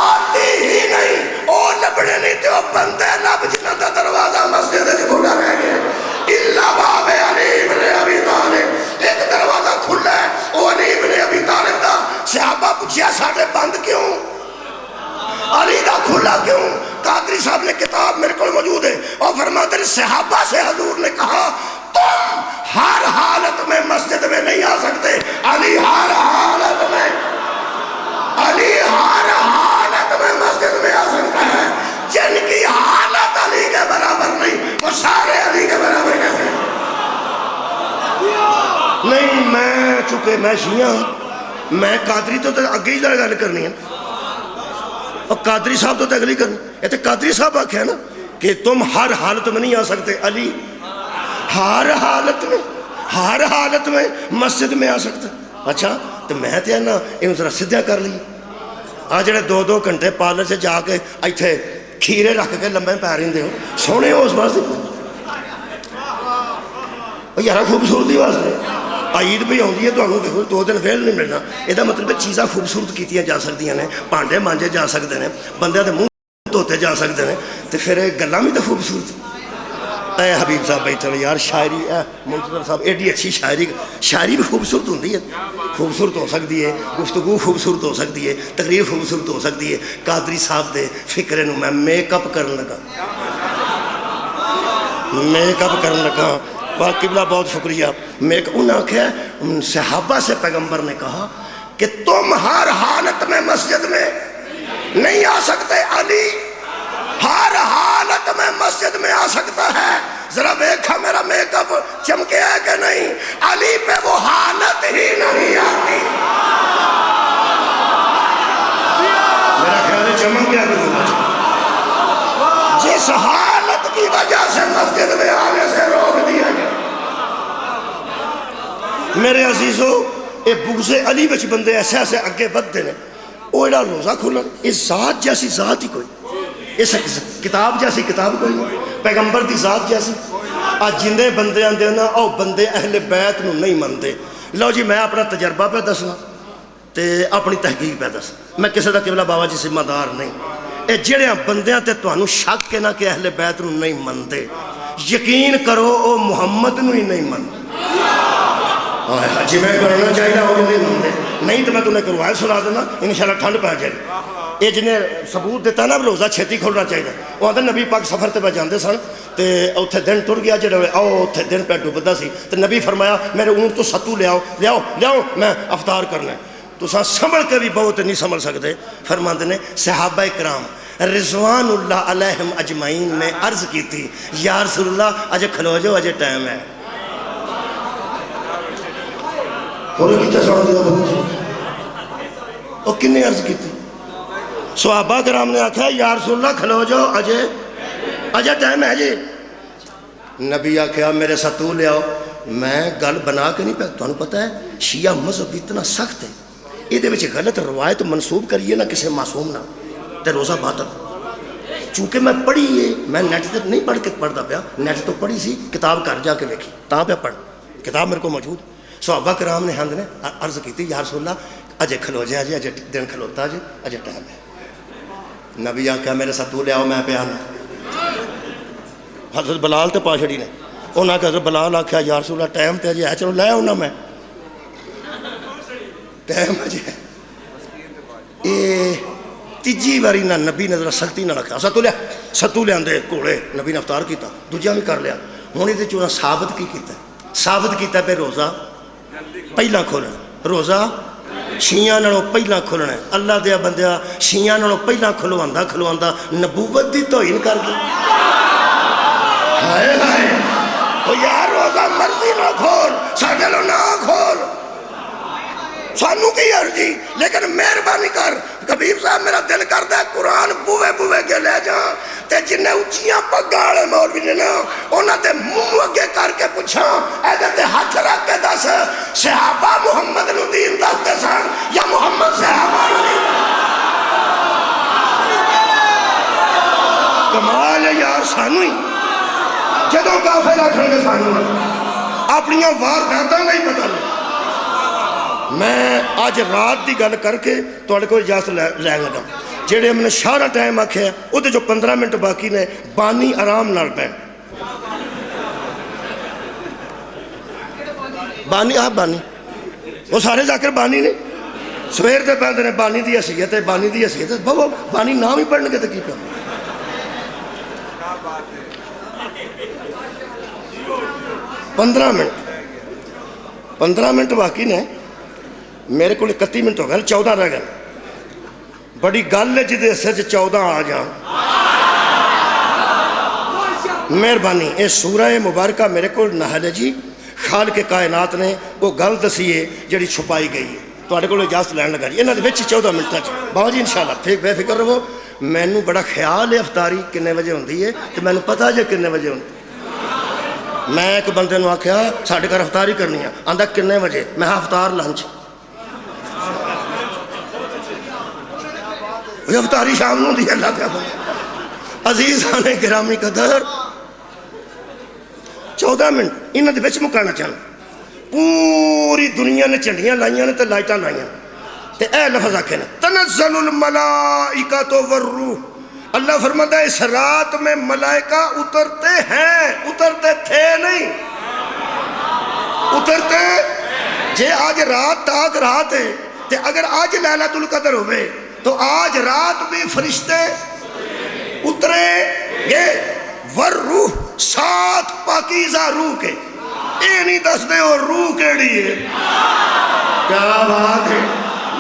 آتی ہی نہیں وہ لبڑے نہیں تھے وہ بندے لب جنہ دا دروازہ مسجد سے کھلا رہ گیا اللہ باب علی ابن ابی طالب ایک دروازہ کھلا ہے وہ علی ابن ابی طالب دا صحابہ پوچھیا ساڑھے بند کیوں علی دا کھلا کیوں قادری صاحب نے کتاب میرے کو موجود ہے اور فرماتے ہیں صحابہ سے حضور نے کہا تم ہر حالت میں مسجد میں نہیں آ سکتے علی ہر حالت میں مسجد میں آ سکتا ہے جن کی حالت علی کے برابر نہیں وہ سارے علی کے برابر کیسے نہیں میں چونکہ میں شیعہ میں قادری تو اگے ہی گل کرنی ہے اور قادری صاحب تو اگلی کرنی یہ تو قادری صاحب آکھے نا کہ تم ہر حالت میں نہیں آ سکتے علی ہر حالت میں مسجد میں آ سکتا اچھا تو میں تو نا یہ ذرا سدھا کر لی آج جڑے 2-2 گھنٹے پارلر سے جا کے ایتھے کھیرے رکھ کے لمبے پیر رہے ہو سونے ہو اس واسطے یار خوبصورتی واسطے عید بھی آتی ہے تو دیکھو 2 دن ویل نہیں ملنا یہ مطلب چیزاں خوبصورت کیتیاں جا سکتی ہیں بھانڈے مانجے جا سکتے ہیں بندے کے منہ دھوتے جا سکتے ہیں تو پھر گلاں بھی تو خوبصورت اے حبیب صاحب بیٹھے یار شاعری منتظر صاحب ایڈی اچھی شاعری بھی خوبصورت ہوتی ہے خوبصورت ہو سکتی ہے گفتگو خوبصورت ہو سکتی ہے تقریر خوبصورت ہو سکتی ہے قادری صاحب دے فکرے میں میک اپ کرنے لگا قبلہ بہت شکریہ میں انہوں نے کہا صحابہ سے پیغمبر نے کہا کہ تم ہر حالت میں مسجد میں نہیں آ سکتے علی ہر حالت میں مسجد میں آ سکتا ہے ذرا دیکھا میرا میک اپ چمکے ہے کہ نہیں علی پہ وہ حالت ہی نہیں آتی میرا خیال ہے چمک گیا جس حالت کی وجہ سے مسجد میں آنے سے روک دیا گیا میرے عزیزو یہ بغض علی بچ بندے ایسے ایسے اگے بدھتے ہیں وہ ایڈا روزہ کھولن اس ذات جیسی ذات ہی کوئی اس کتاب جیسی کتاب کوئی نہیں پیغمبر دی ذات جیسی آج جندے بندے آندے نا او بندے اہل بیت نو نہیں مندے لو جی میں اپنا تجربہ پہ دسنا تے اپنی تحقیق پہ دس میں کسی دا قبلہ بابا جی ذمہ دار نہیں اے جڑیاں بندیاں تے تانوں شک کے نہ کہ اہل بیت نو نہیں مندے یقین کرو او محمد نو ہی نہیں من جی میں کرنا چاہیے وہ نہیں منتے نہیں تو میں تمہیں کروایا سنا دینا انشاءاللہ ٹھنڈ پہ جائے یہ جنہیں ثبوت دیتا نا روزہ چھتی کھولنا چاہیے وہ آتا نبی پاک سفر تے پہ جاندے سن تے اتنے دن ٹر گیا جڑے آؤ اتنے دن پہ ڈوبتا سی تو نبی فرمایا میرے اونٹ تو ستو لیاؤ میں افطار کرنا ہے تو سنبھل کے بھی بہت نہیں سنبھل سکتے فرماندے نے صحابہ کرام رضوان اللہ علیہم اجمعین نے عرض کی تھی یا رسول اللہ اجے کھلو جو اجے ٹائم ہے وہ کنے عرض کی تھی صحابہ کرام نے آکھا یا رسول اللہ کھلو جو اجے ٹائم ہے جی نبی آکھا میرے ستو لے آؤ میں گل بنا کے نہیں پہ تمہیں پتہ ہے شیعہ مذہب اتنا سخت ہے یہ غلط روایت منسوب کریے نہ کسی معصوم نہ تے روزہ باطل چونکہ میں پڑھی ہے میں نیٹ تے نہیں پڑھ کے پڑھتا پیا نیٹ تو پڑھی سی کتاب گھر جا کے ویکھی تاں پہ پڑھ کتاب میرے کو موجود صحابہ کرام نے ہند نے عرض کی تھی یا رسول اللہ اجے کھلو جائے اجے دن کھلوتا جی اجے ٹائم ہے نبی آکھا میرے ساتھ لے آؤ میں پہ آنا حضرت بلال تے پاشڑی نے انہاں کہ حضرت بلال آکھا یا رسول اللہ ٹائم تے اجے ہے چلو لے آؤ میں ٹائم اجے اے تیجی باری نہ نبی نے ذرا سختی نہ رکھا ستو لے آندے کوڑے نبی نے افطار کیتا دوجا بھی کر لیا ہوں یہ چونہ ثابت کی کیتا ثابت کیتا پہ روزہ پہلا کھولنا روزہ شیعہ نالوں پہلا کھولنا ہے اللہ دیا بندیا شیعہ نالوں پہلا کھلواندہ نبوت دی توہین کر گئی ہائے ہائے او یار روزہ مرضی نہ کھول ساڈے لو نہ کھول سانو کی عرضی لیکن مہربانی کر کبیر صاحب میرا دل کرتا ہے قرآن بوے کے لے جا تے جنہیں اچھیاں پگاں والے مولوی نے نا انہاں تے منہ اگے کر کے پوچھاں ایدے تے ہاتھ رکھ کے دس صحابہ محمد نو دین دس دے سن یا محمد صحابہ نو دین کمال ہے یار سانو ہی جدوں کافر آکھن گے سانو اپنیاں وارداتاں نہیں پتہ نہیں میں آج رات دی گل کر کے توڑے کو اجازت لے لگا جیڑے ہم نے شارہ ٹائم آکھے ہیں وہ جو 15 منٹ باقی نے بانی آرام نال پہ بانی آپ بانی وہ سارے ذاکر بانی نے سویر دے پہلے نے بانی دی حیثیت ہے بانی دی حیثیت ہے بابا بانی نام ہی پڑھنے کے تکیب ہے 15 منٹ باقی نے میرے کو 31 منٹ ہو گئے 14 رہ گئے بڑی گل ہے جدے حصے 14 آ جان مہربانی اے سورہ مبارکہ میرے کو نحل ہے جی خالق کائنات نے وہ گل دسی ہے جڑی چھپائی گئی ہے تواڈے کول اجازت لین لگا جی انہاں دے وچ 14 منٹاں چ بابا جی انشاءاللہ بے فکر رہو مینوں بڑا خیال ہے افطاری کنے بجے ہوندی ہے تے مینوں پتہ جے کنے بجے ہوندی میں ایک بندے نو آکھیا ساڈے گھر افطاری کرنی ہے آندا کنے بجے میں افطار لنچ یہ افطاری شام نو دی اللہ کیا بنا عزیزان گرامی قدر 14 منٹ انہاں دے وچ مکانا چاہنا پوری دنیا نے چنڈیاں لائیاں نے تے لائٹاں لائیاں تے اے لفظ آکھے نا تنزل الملائکۃ والروح اللہ فرماتا ہے اس رات میں ملائکہ اترتے ہیں اترتے تھے نہیں اترتے جے آج رات تاک رات ہے تے اگر آج لیلۃ القدر ہوئے تو آج رات بھی فرشتے اترے گے والروح ساتھ پاکیزہ روح کے اے نہیں دس دے اور روح کیڑی ہے کیا بات ہے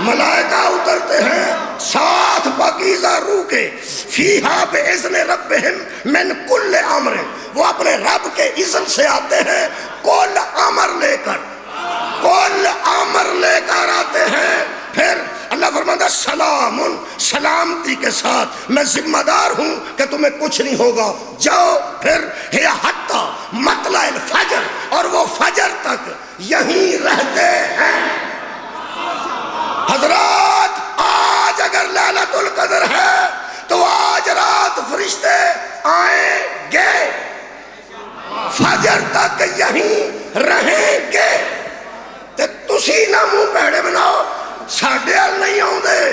ملائکہ اترتے ہیں ساتھ پاکیزہ روح کے فیہا بِإِذْنِ رَبِّهِمْ مِنْ كُلِّ عَمْرٍ وہ اپنے رب کے اذن سے آتے ہیں کل امر لے کر آتے ہیں پھر اللہ فرماتا سلام سلامتی کے ساتھ میں ذمہ دار ہوں کہ تمہیں کچھ نہیں ہوگا جاؤ پھر ہے حتی مطلع الفجر اور وہ فجر تک یہیں رہتے ہیں حضرات آج اگر لیلۃ القدر ہے تو آج رات فرشتے آئیں گے فجر تک یہیں رہیں گے تے تسی نہ منہ پیڑے بناؤ ساڈے حال نہیں آؤں دے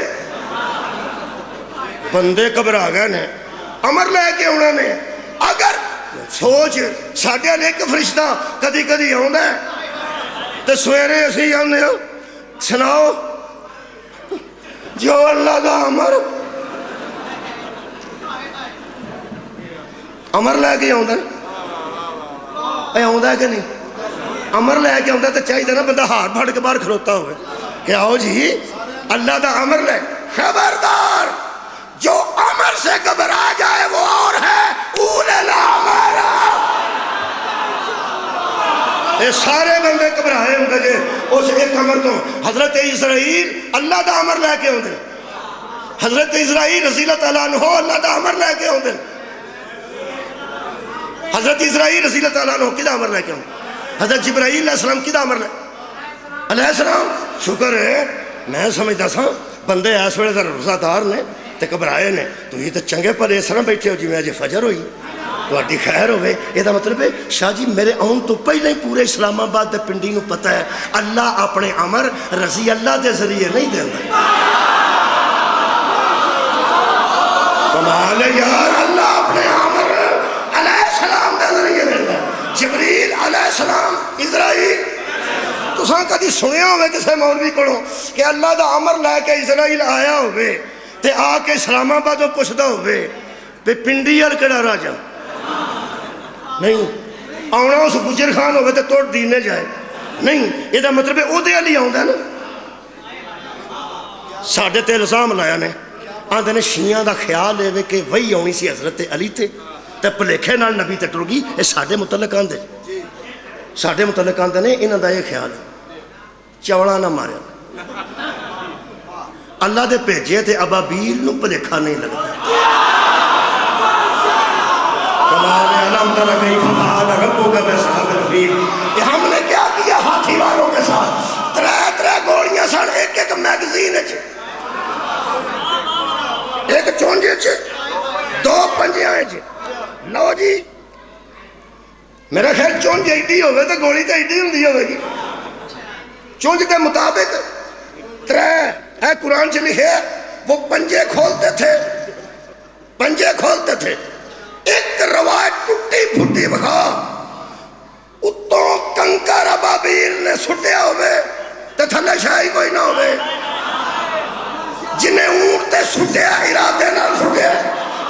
بندے گھبرا گئے نے امر لے کے انہوں نے اگر سوچ ساڈے لے ایک فرشتہ کدی کدی آਉਂਦਾ تو سویرے اسی آنے سناؤ جو اللہ دا امر لے کے آਉਂਦਾ آਉਂਦਾ کہ نہیں امر لے کے آਉਂਦਾ تو چاہیے نا بندہ ہاتھ پھڑ کے باہر کھلوتا ہوئے کہ آؤ جی اللہ دا امر لے خبردار جو امر سے گھبرا جائے وہ اور ہے اولے الامر یہ سارے بندے گھبرائے ہوں گے اس ایک امر تو حضرت اسرائیل اللہ دا امر لے کے آتے حضرت اسرائیل رضی اللہ تعالیٰ عنہ اللہ دا امر لے کے آتے حضرت اسرائیل رضی اللہ تعالیٰ عنہ کدھا امر لے کے آتے حضرت جبرائیل علیہ السلام کدھا امر لے علیہ السلام شکر ہے میں سمجھتا سا بندے اس ویلے ذرا روزہ دار نے تے گھبرائے نے تو یہ تو چنگے پلے اس طرح بیٹھے ہو جی میں اج فجر ہوئی تہاڈی خیر ہوئے یہ مطلب ہے شاہ جی میرے آن تو پہلے ہی پورے اسلام آباد دے پنڈی نو پتہ ہے اللہ اپنے امر رضی اللہ دے ذریعے نہیں دیندا کمال ہے یار اللہ اپنے امر علیہ السلام دے ذریعے دیندا جبریل علیہ السلام اسرائیل تساں کدی سنیا ہوئے کسے مولوی کولوں کہ اللہ دا امر لے کے اسرائیل آیا ہوئے تے آ کے اسلام آباد پوچھدا ہوئے تے پنڈی ال کیڑا راجا نہیں آنا اس گجر خان ہوئے تے توڑ دینے جائے نہیں یہ مطلب ہے او دے علی آؤں نا ساڑھے تے الزام لایا نے آندھے نے شیعہ دا خیال ہے کہ وہی آنی سی حضرت علی تے تے پلیکھے نال نبی تے ٹر گئی یہ ساڑھے متعلق آندھے ساڑھے متعلق آندھے نے انہاں دا یہ خیال ہے چوڑا نہ ماریا اللہ دے پیجے تے ابابیل نو پلیکھا نہیں لگتا کمال علم ترہ کیف فعل ربک باصحاب الفیل یہ ہم نے کیا کیا ہاتھی والوں کے ساتھ ترے گوڑیاں سن ایک ایک میگزین ایک چونجے دو پنجیاں لو جی میرا خیال چونج ایڈی ہوئے تو گوڑی تو ایڈی ہوندی ہوئے گی چونج کے مطابق اے قرآن سے لکھے وہ پنجے کھولتے تھے ایک روایت ٹوٹی پھوٹی بخا اتوں کنکر ابابیل نے سٹیا ہوئے تو تھلے شاہی کوئی نہ ہوئے جنہیں اونٹ تے سٹیا ارادے نال سٹیا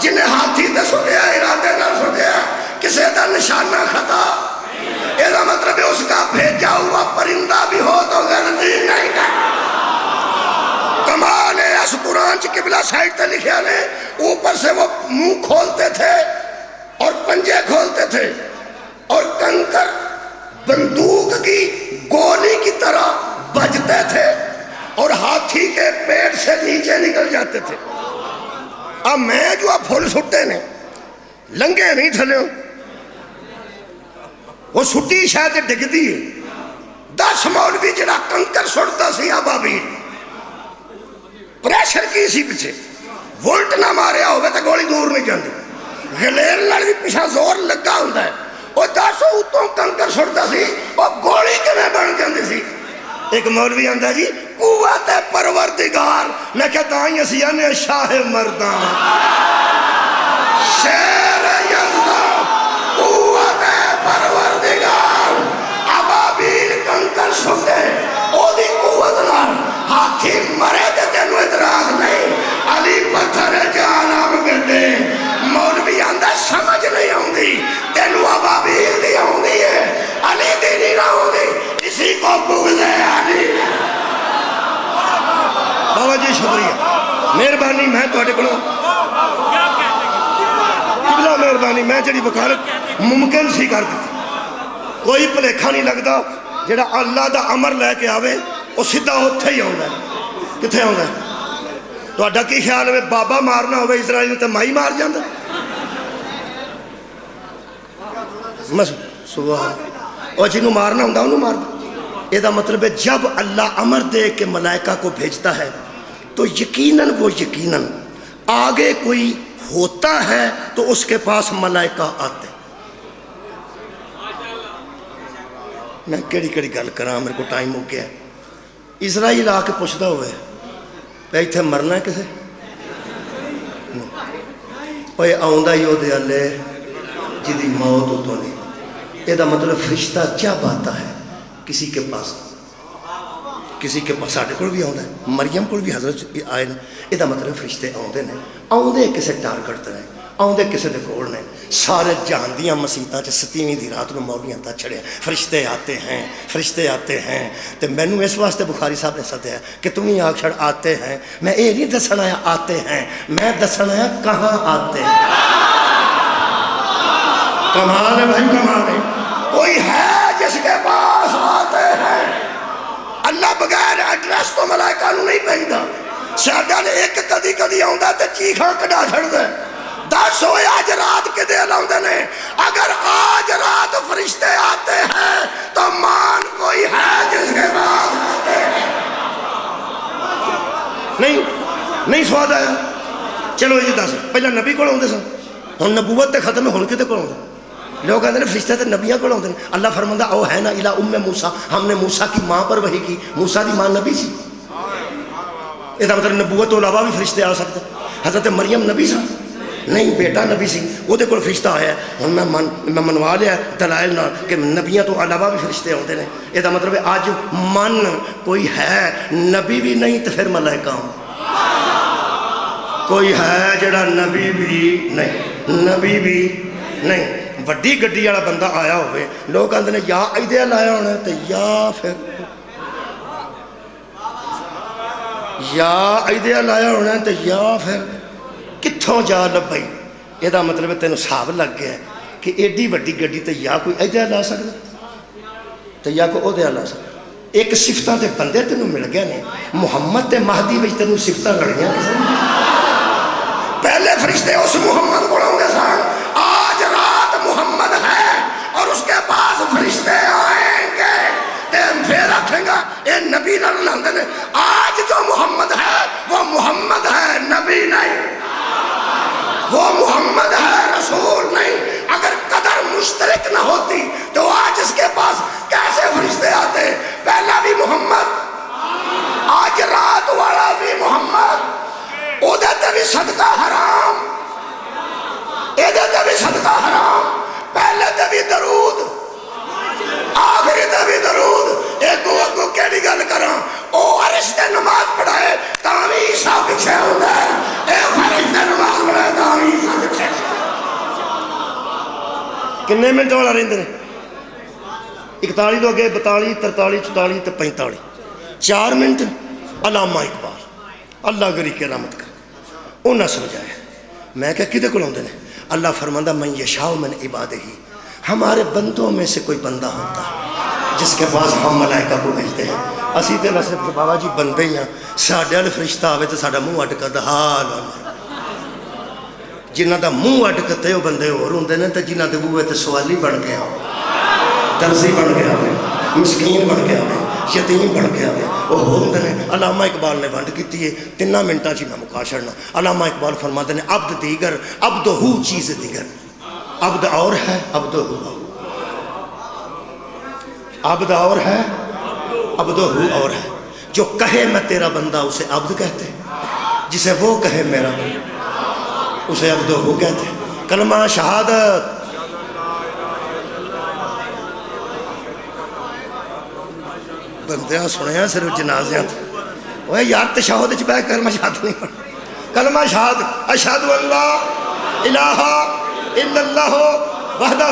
جنہیں ہاتھی تے سٹیا ارادے نال سٹیا کسے دا نشانہ خطا یہ مطلب ہے اس کا بھیجا ہوا پرندہ بھی ہو تو غلطی نہیں کرنا کمال ہے اس قرآن چی قبلہ سائٹ تے لکھیا نے اوپر سے وہ منہ کھولتے تھے اور پنجے کھولتے تھے اور کنکر بندوق کی گولی کی طرح بجتے تھے اور ہاتھی کے پیٹ سے نیچے نکل جاتے تھے اب میں جو اب پھول سٹے نے لنگے نہیں تھلے ہوں وہ سٹی شاید ڈگ دی 10 مولوی جڑا کنکر سٹتا سی ابابیل پریشر کی اسی پیچھے وولٹ نہ ماریا ہوئے تو گولی دور نہیں جاندی غلیر لڑی پیچھا زور لگا ہوتا ہے وہ 10 اتوں کنکر سٹتا سی وہ گولی کے میں بن جاندی سی ایک مولوی آندہ جی قوت پروردگار میں کہتا ہوں اسی آنے شاہ مردان شیر یزدان قوت پروردگار ابابیل کنکر سٹے او دی قوت نال ہاتھی مرے دے تینو ادراک نہیں علی پتھر جانام گردے مولوی آندہ سمجھ نہیں ہوں گی تینو ابابیل دی ہوں گی ہے علی دی نہیں نہ ہوں گی اسی کو بغضے علی بابا جی شکریہ مہربانی میں تو اٹھے کھڑوں قبلہ مہربانی میں جڑی وکالت ممکن سی کر دیتی کوئی پلیکھا نہیں لگتا جڑا اللہ دا امر لے کے آوے وہ سیدھا ہوتے ہی آؤں ہے کتھے آؤں ہے تو اڈا کی خیال میں بابا مارنا ہوئے اسرائیل تے مائی مار جاندہ سبحان اور جنہوں مارنا ہوں انہوں مار دیں یہ دا مطلب ہے جب اللہ امر دے کہ ملائکہ کو بھیجتا ہے تو یقیناً وہ یقیناً آگے کوئی ہوتا ہے تو اس کے پاس ملائکہ آتے میں کیڑی گل کراں میرے کو ٹائم ہو گیا اسرائیل آ کے پوچھتا ہوئے پہ اتھے مرنا ہے کسے اوے آؤں دا ہی ہو دے اللہ جدی موت اتوں نہیں. یہ مطلب فرشتہ جب آتا ہے کسی کے پاس ساڈے کول بھی آتا ہے, مریم کول بھی حضرت آئے نا, یہ مطلب فرشتے آتے ہیں, آدھے کسی ٹارگٹ تے آدھے کسی کے کول نے. سارے جہان دیاں مسیتاں 27ویں دی رات نو مولیاں تا چھڑیا فرشتے آتے ہیں فرشتے آتے ہیں. تو مینوں اس واسطے بخاری صاحب نے سدیا کہ تم ہی آگ چھڑ آتے ہیں. میں یہ نہیں دسنا ہے آتے ہیں, میں دسنا ہے کہاں آتے ہیں. کمال ہے بھائی کمال ہے. کوئی ہے جس کے پاس آتے ہیں. اللہ بغیر ایڈریس تو ملائکہ نو نہیں بھیجدا. ساڈا نے ایک کدی کدی آوندا تے چیخاں کڈا چھڑدا. دس ہوئے آج رات کے دے لاؤندے نے. اگر آج رات فرشتے آتے ہیں تو مان کوئی ہے جس کے پاس آتے ہیں. نہیں سواد آیا. چلو یہ دس پہلے نبی کو آتے سن, ہن نبوت تے ختم ہے, ہن کتے کو آتے. لوگ کہتے ہیں فرشتے تے نبیاں کو آتے ہیں. اللہ فرماتا او ہے نا الا ام موسیٰ, ہم نے موسیٰ کی ماں پر وحی کی. موسیٰ دی ماں نبی سی. یہ مطلب نبوت تو علاوہ بھی فرشتے آ سکتے. حضرت مریم نبی سی نہیں, بیٹا نبی سی, وہ دے کول فرشتہ آیا ہے. ہن میں منوا لیا دلائل نال کہ نبیاں تو علاوہ بھی فرشتے آتے ہیں. یہ مطلب ہے آج من کوئی ہے نبی بھی نہیں تو پھر ملائکہ کوئی ہے جڑا نبی بھی نہیں نبی بھی نہیں. وڈی گڈی والا بندہ آیا ہوئے, لوگ کہتے ہیں یا ایدے لایا ہونا تو یا ایدے لایا ہونا تو یا پھر کتھوں جا لبھائی. یہ مطلب تینوں حساب لگ گیا کہ ایڈی وڈی گڈی تو یا کوئی ایدے لا سکتا تو یا کوئی اودے لا سکتا. ایک صفتاں تے بندے تینوں مل گئے نے. محمد تے مہدی وچ تینوں صفتاں لڑیاں کسی نے. پہلے فرشتے اس محمد کو آؤں گے سن, آج رات محمد ہے اور اس کے پاس فرشتے آئیں گے. پھر رکھیں گا اے نبی نہ لاندے نے. آج جو محمد ہے وہ محمد ہے, نبی نہیں. وہ محمد ہے, رسول نہیں. اگر قدر مشترک نہ ہوتی تو آج اس کے پاس کیسے فرشتے آتے. پہلا بھی محمد, آج رات والا بھی محمد. او دیتے بھی صدقہ حرام, اے دیتے بھی صدقہ حرام. پہلے تے بھی درود, آخری تے بھی درود. اگو کیڑی گل کراں, او عرش تے نماز پڑھائے تاں وی عیسیٰ پیچھے ہوندا ہے. اے فرش تے نماز پڑھائے تاں وی عیسیٰ پیچھے. کنے منٹ والا رہندے نے؟ 41 تو اگے 42 43 44 تے 45 4 منٹ. علامہ اقبال اللہ گری کے رحمت کر انہاں سمجھایا. میں کہا کدے کول ہوندے نے؟ اللہ فرماندا من یشاء من عبادہ, ہمارے بندوں میں سے کوئی بندہ ہوتا ہے جس کے پاس ہم ملائکہ کو بھیجتے ہیں. اسی تے ویسے بابا جی بندے ہی ہیں, ساڈے وال فرشتہ آوے تے ساڈا منہ اٹکدا حال ہونا. جنہاں دا منہ اٹکتے وہ بندے اور ہوندے نے, تے جنہاں دے بوئے تے سوالی بن کے آوے, درزی بن کے آوے, مسکین بن کے آوے, یتیم بن کے آوے, وہ ہوندے نے. علامہ اقبال نے ونڈ کیتی ہے 3 منٹاں چ میں مکا چھڑنا. علامہ اقبال فرماتے ہیں عبد دیگر عبد ہو چیز دیگر. عبد اور ہے عبد ہو, عبد اور ہے عبد ہو اور ہے. جو کہے میں تیرا بندہ اسے عبد کہتے ہیں, جسے وہ کہے میرا بندہ اسے عبد ہو کہتے ہیں. کلمہ شہادت بندیاں سنیا صرف جنازیاں تھے. وہ یار تشہد وچ بیٹھ کلمہ شہادت نہیں پڑھ. کلمہ شہادت اشہد ان لا الہ الا اللہ وحدہ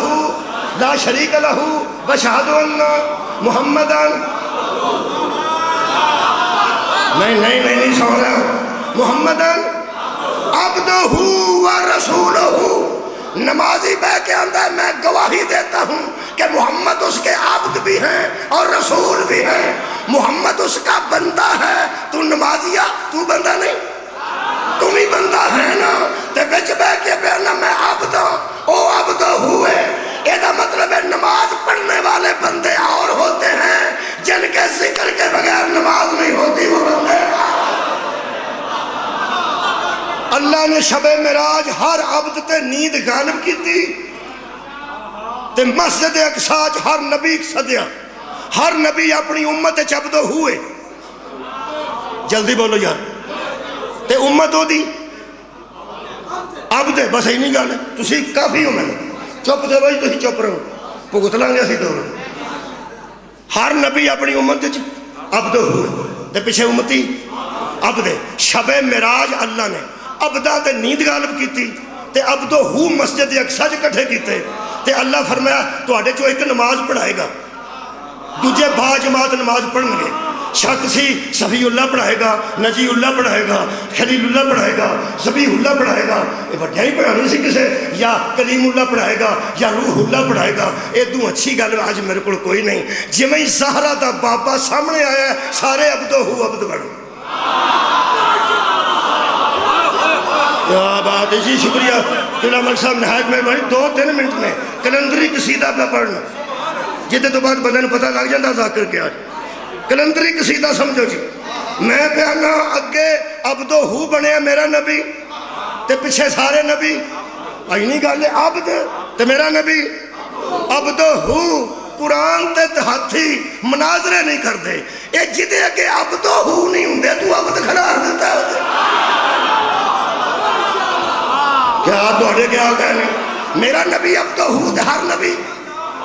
لا شریک لہ واشہد ان محمدن. نہیں سن رہا ہوں. محمدن عبدہ و رسولہ. نمازی بہ کے آندہ ہے میں گواہی دیتا ہوں کہ محمد اس کے عبد بھی ہیں اور رسول بھی ہیں. محمد اس کا بندہ ہے. تو نمازیہ تو بندہ نہیں, تم ہی بندہ ہے نا. تے بچ بہ کے بیانا میں عبد ہوں, او عبد ہوئے. یہ مطلب ہے نماز پڑھنے والے بندے اور ہوتے ہیں, جن کے ذکر کے بغیر نماز نہیں ہوتی وہ بندے. اللہ نے شب معراج ہر عبد تے نیند غالب کی تھی, تے مسجد اقصی ہر نبی سدیا. ہر نبی اپنی امت عبد ہوئے. جلدی بولو یار. تے امت ہو دی عبد, بس ہی نہیں گل ہے. تسی کافی ہو میں چپ دے بھائی تھی چپ رہو بھگت لیں گے اسی دور ہر نبی اپنی امت عبد ہوئے تے پیچھے امتی عبد شب معراج اللہ نے عبدہ تے نیند غالب کیتی تے عبد ہو مسجد اقصی کٹھے کیتے تے اللہ فرمایا تواڈے چوں ایک نماز پڑھائے گا دوجے با جماعت نماز پڑھن گے شک سی صفی اللہ پڑھائے گا نجی اللہ پڑھائے گا خلیل اللہ پڑھائے گا ذبیح اللہ پڑھائے گا یہ وڈیا ہی پڑھانی سی کسے یا کلیم اللہ پڑھائے گا یا روح اللہ پڑھائے گا ادوں اچھی گل آج میرے کو کوئی نہیں جی میں زہرا دا بابا سامنے آیا ہے سارے عبد ہو عبد بڑھو کیا بات ہے جی شکریہ قلعہ ملک صاحب نہایت میں بڑی 2-3 منٹ میں کلندری قصیدہ پہ پڑھنا جتے تو بعد بدن پتہ لگ جاندہ ذاکر کیا ہے کلندری قصیدہ سمجھو جی میں پیانا اگے عبد ہو بنے میرا نبی تے پیچھے سارے نبی آئی نہیں گالے عبد تے میرا نبی عبد ہو قرآن تے ہاتھی مناظرے نہیں کر دے اے جدے اگے عبد ہو نہیں ہوں دے تو عبد کھڑا دیتا ہے کیا دوڑے کیا کہنے میرا نبی عبد ہو تے ہر نبی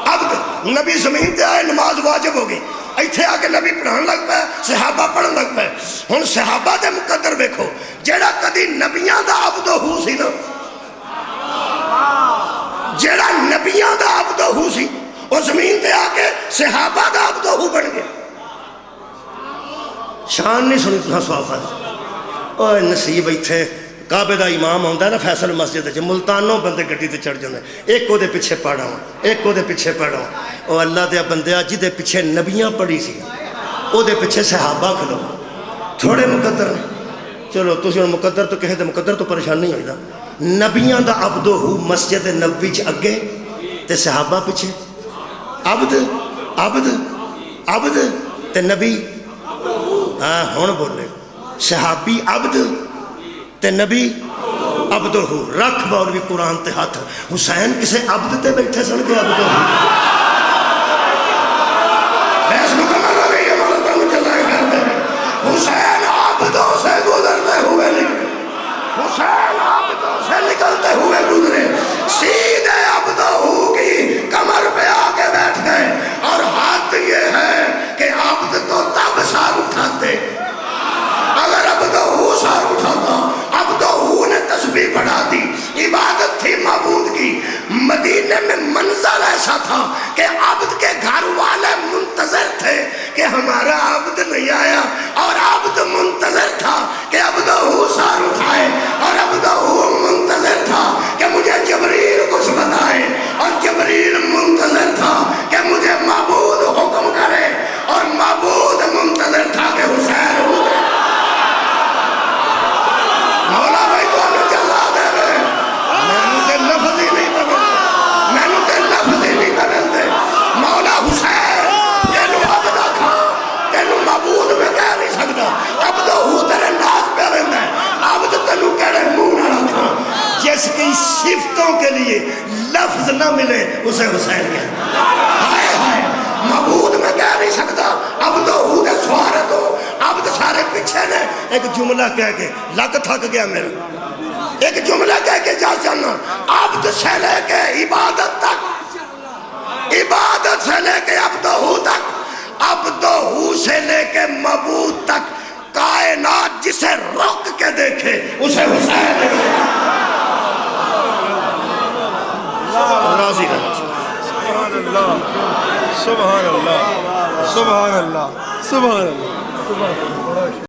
عبد نبی زمین تے آئے نماز واجب ہوگی ایتھے آکے نبی پڑھان لگ پہ صحابہ پڑھن لگ پہ ہن صحابہ دے مقدر دیکھو جیڑا کدی نبیاں دا عبد ہو سی نا جیڑا نبیاں دا عبد ہو سی وہ زمین تے آکے صحابہ دا عبد ہو بن گئے شان نہیں سنی تُہاں صحابہ دا اوہ نصیب ایتھے کعبے دا امام ہوندہ ہے نا فیصل مسجد ہے ملتانوں بندے گھٹی تے چڑھ جاندے ایک کو دے پیچھے پڑھا ہوں ایک کو دے پیچھے پڑھا ہوں او اللہ دے بندے جی دے پیچھے نبیاں پڑھی سی او دے پیچھے صحابہ کھلو تھوڑے مقدر چلو تسی ان مقدر تو کہے دے مقدر تو پریشان نہیں ہوئی دا نبیاں دا عبد ہو مسجد نبوی چ اگے تے صحابہ پیچھے عبد عبد عبد تے نبی ہاں ہون بولے صحابی عبد تے نبی عبد ہو رکھ مولوی قرآن تے ہاتھ حسین کسے عبد تے بیٹھے سن کے عبد ہو بحث مکمل ہو گئی ہے مولا مجھے ظاہر کرتے ہیں حسین عبدوں سے گزرتے ہوئے نکلے حسین عبدوں سے نکلتے ہوئے گزرے سیدھے عبد ہو کی کمر پہ آکے بیٹھ گئے اور حد یہ ہے کہ عبد تو تب سار اٹھاتے اگر عبد ہو سار اٹھاتا عبد ہو نے تسبیح بڑھا دی عبادت تھی معبود کی مدینے میں منظر ایسا تھا کہ عبد کے گھر والے منتظر تھے کہ ہمارا عبد نہیں آیا اور عبد منتظر تھا کہ عبد ہو سار اٹھائے اور عبد ہو منتظر تھا کہ مجھے جبریل کچھ بتائے اور جبریل منتظر تھا کہ مجھے معبود حکم کرے اور معبود منتظر تھا کہ حسین ہو گئے مولا بھائی تو ہمیں جزا دے رہے میں نے تے لفظ ہی نہیں بدلتے میں نے تے لفظ ہی نہیں بدلتے مولا حسین تینو عبد آکھا تینو معبود میں کہہ نہیں سکتا عبد ہو تیرے ناز پہ رہنا ہے عبد تینو کہہ منہ نہ رکھا جس کی صفتوں کے لیے لفظ نہ ملے اسے حسین کہہ ہائے ہائے معبود میں کہہ نہیں سکتا عبد ہو دے سوارت ہو عبد سارے پیچھے نے ایک جملہ کہہ کے لگ تھک گیا میرا ایک جملہ کہہ کے جا جانا عبد سے لے کے عبادت تک عبادت سے لے کے عبد ہو تک عبد ہو سے لے کے معبود تک کائنات جسے رک کے دیکھے اسے حسین راضی رہنا سبحان اللہ سبحان اللہ سبحان اللہ سبحان اللہ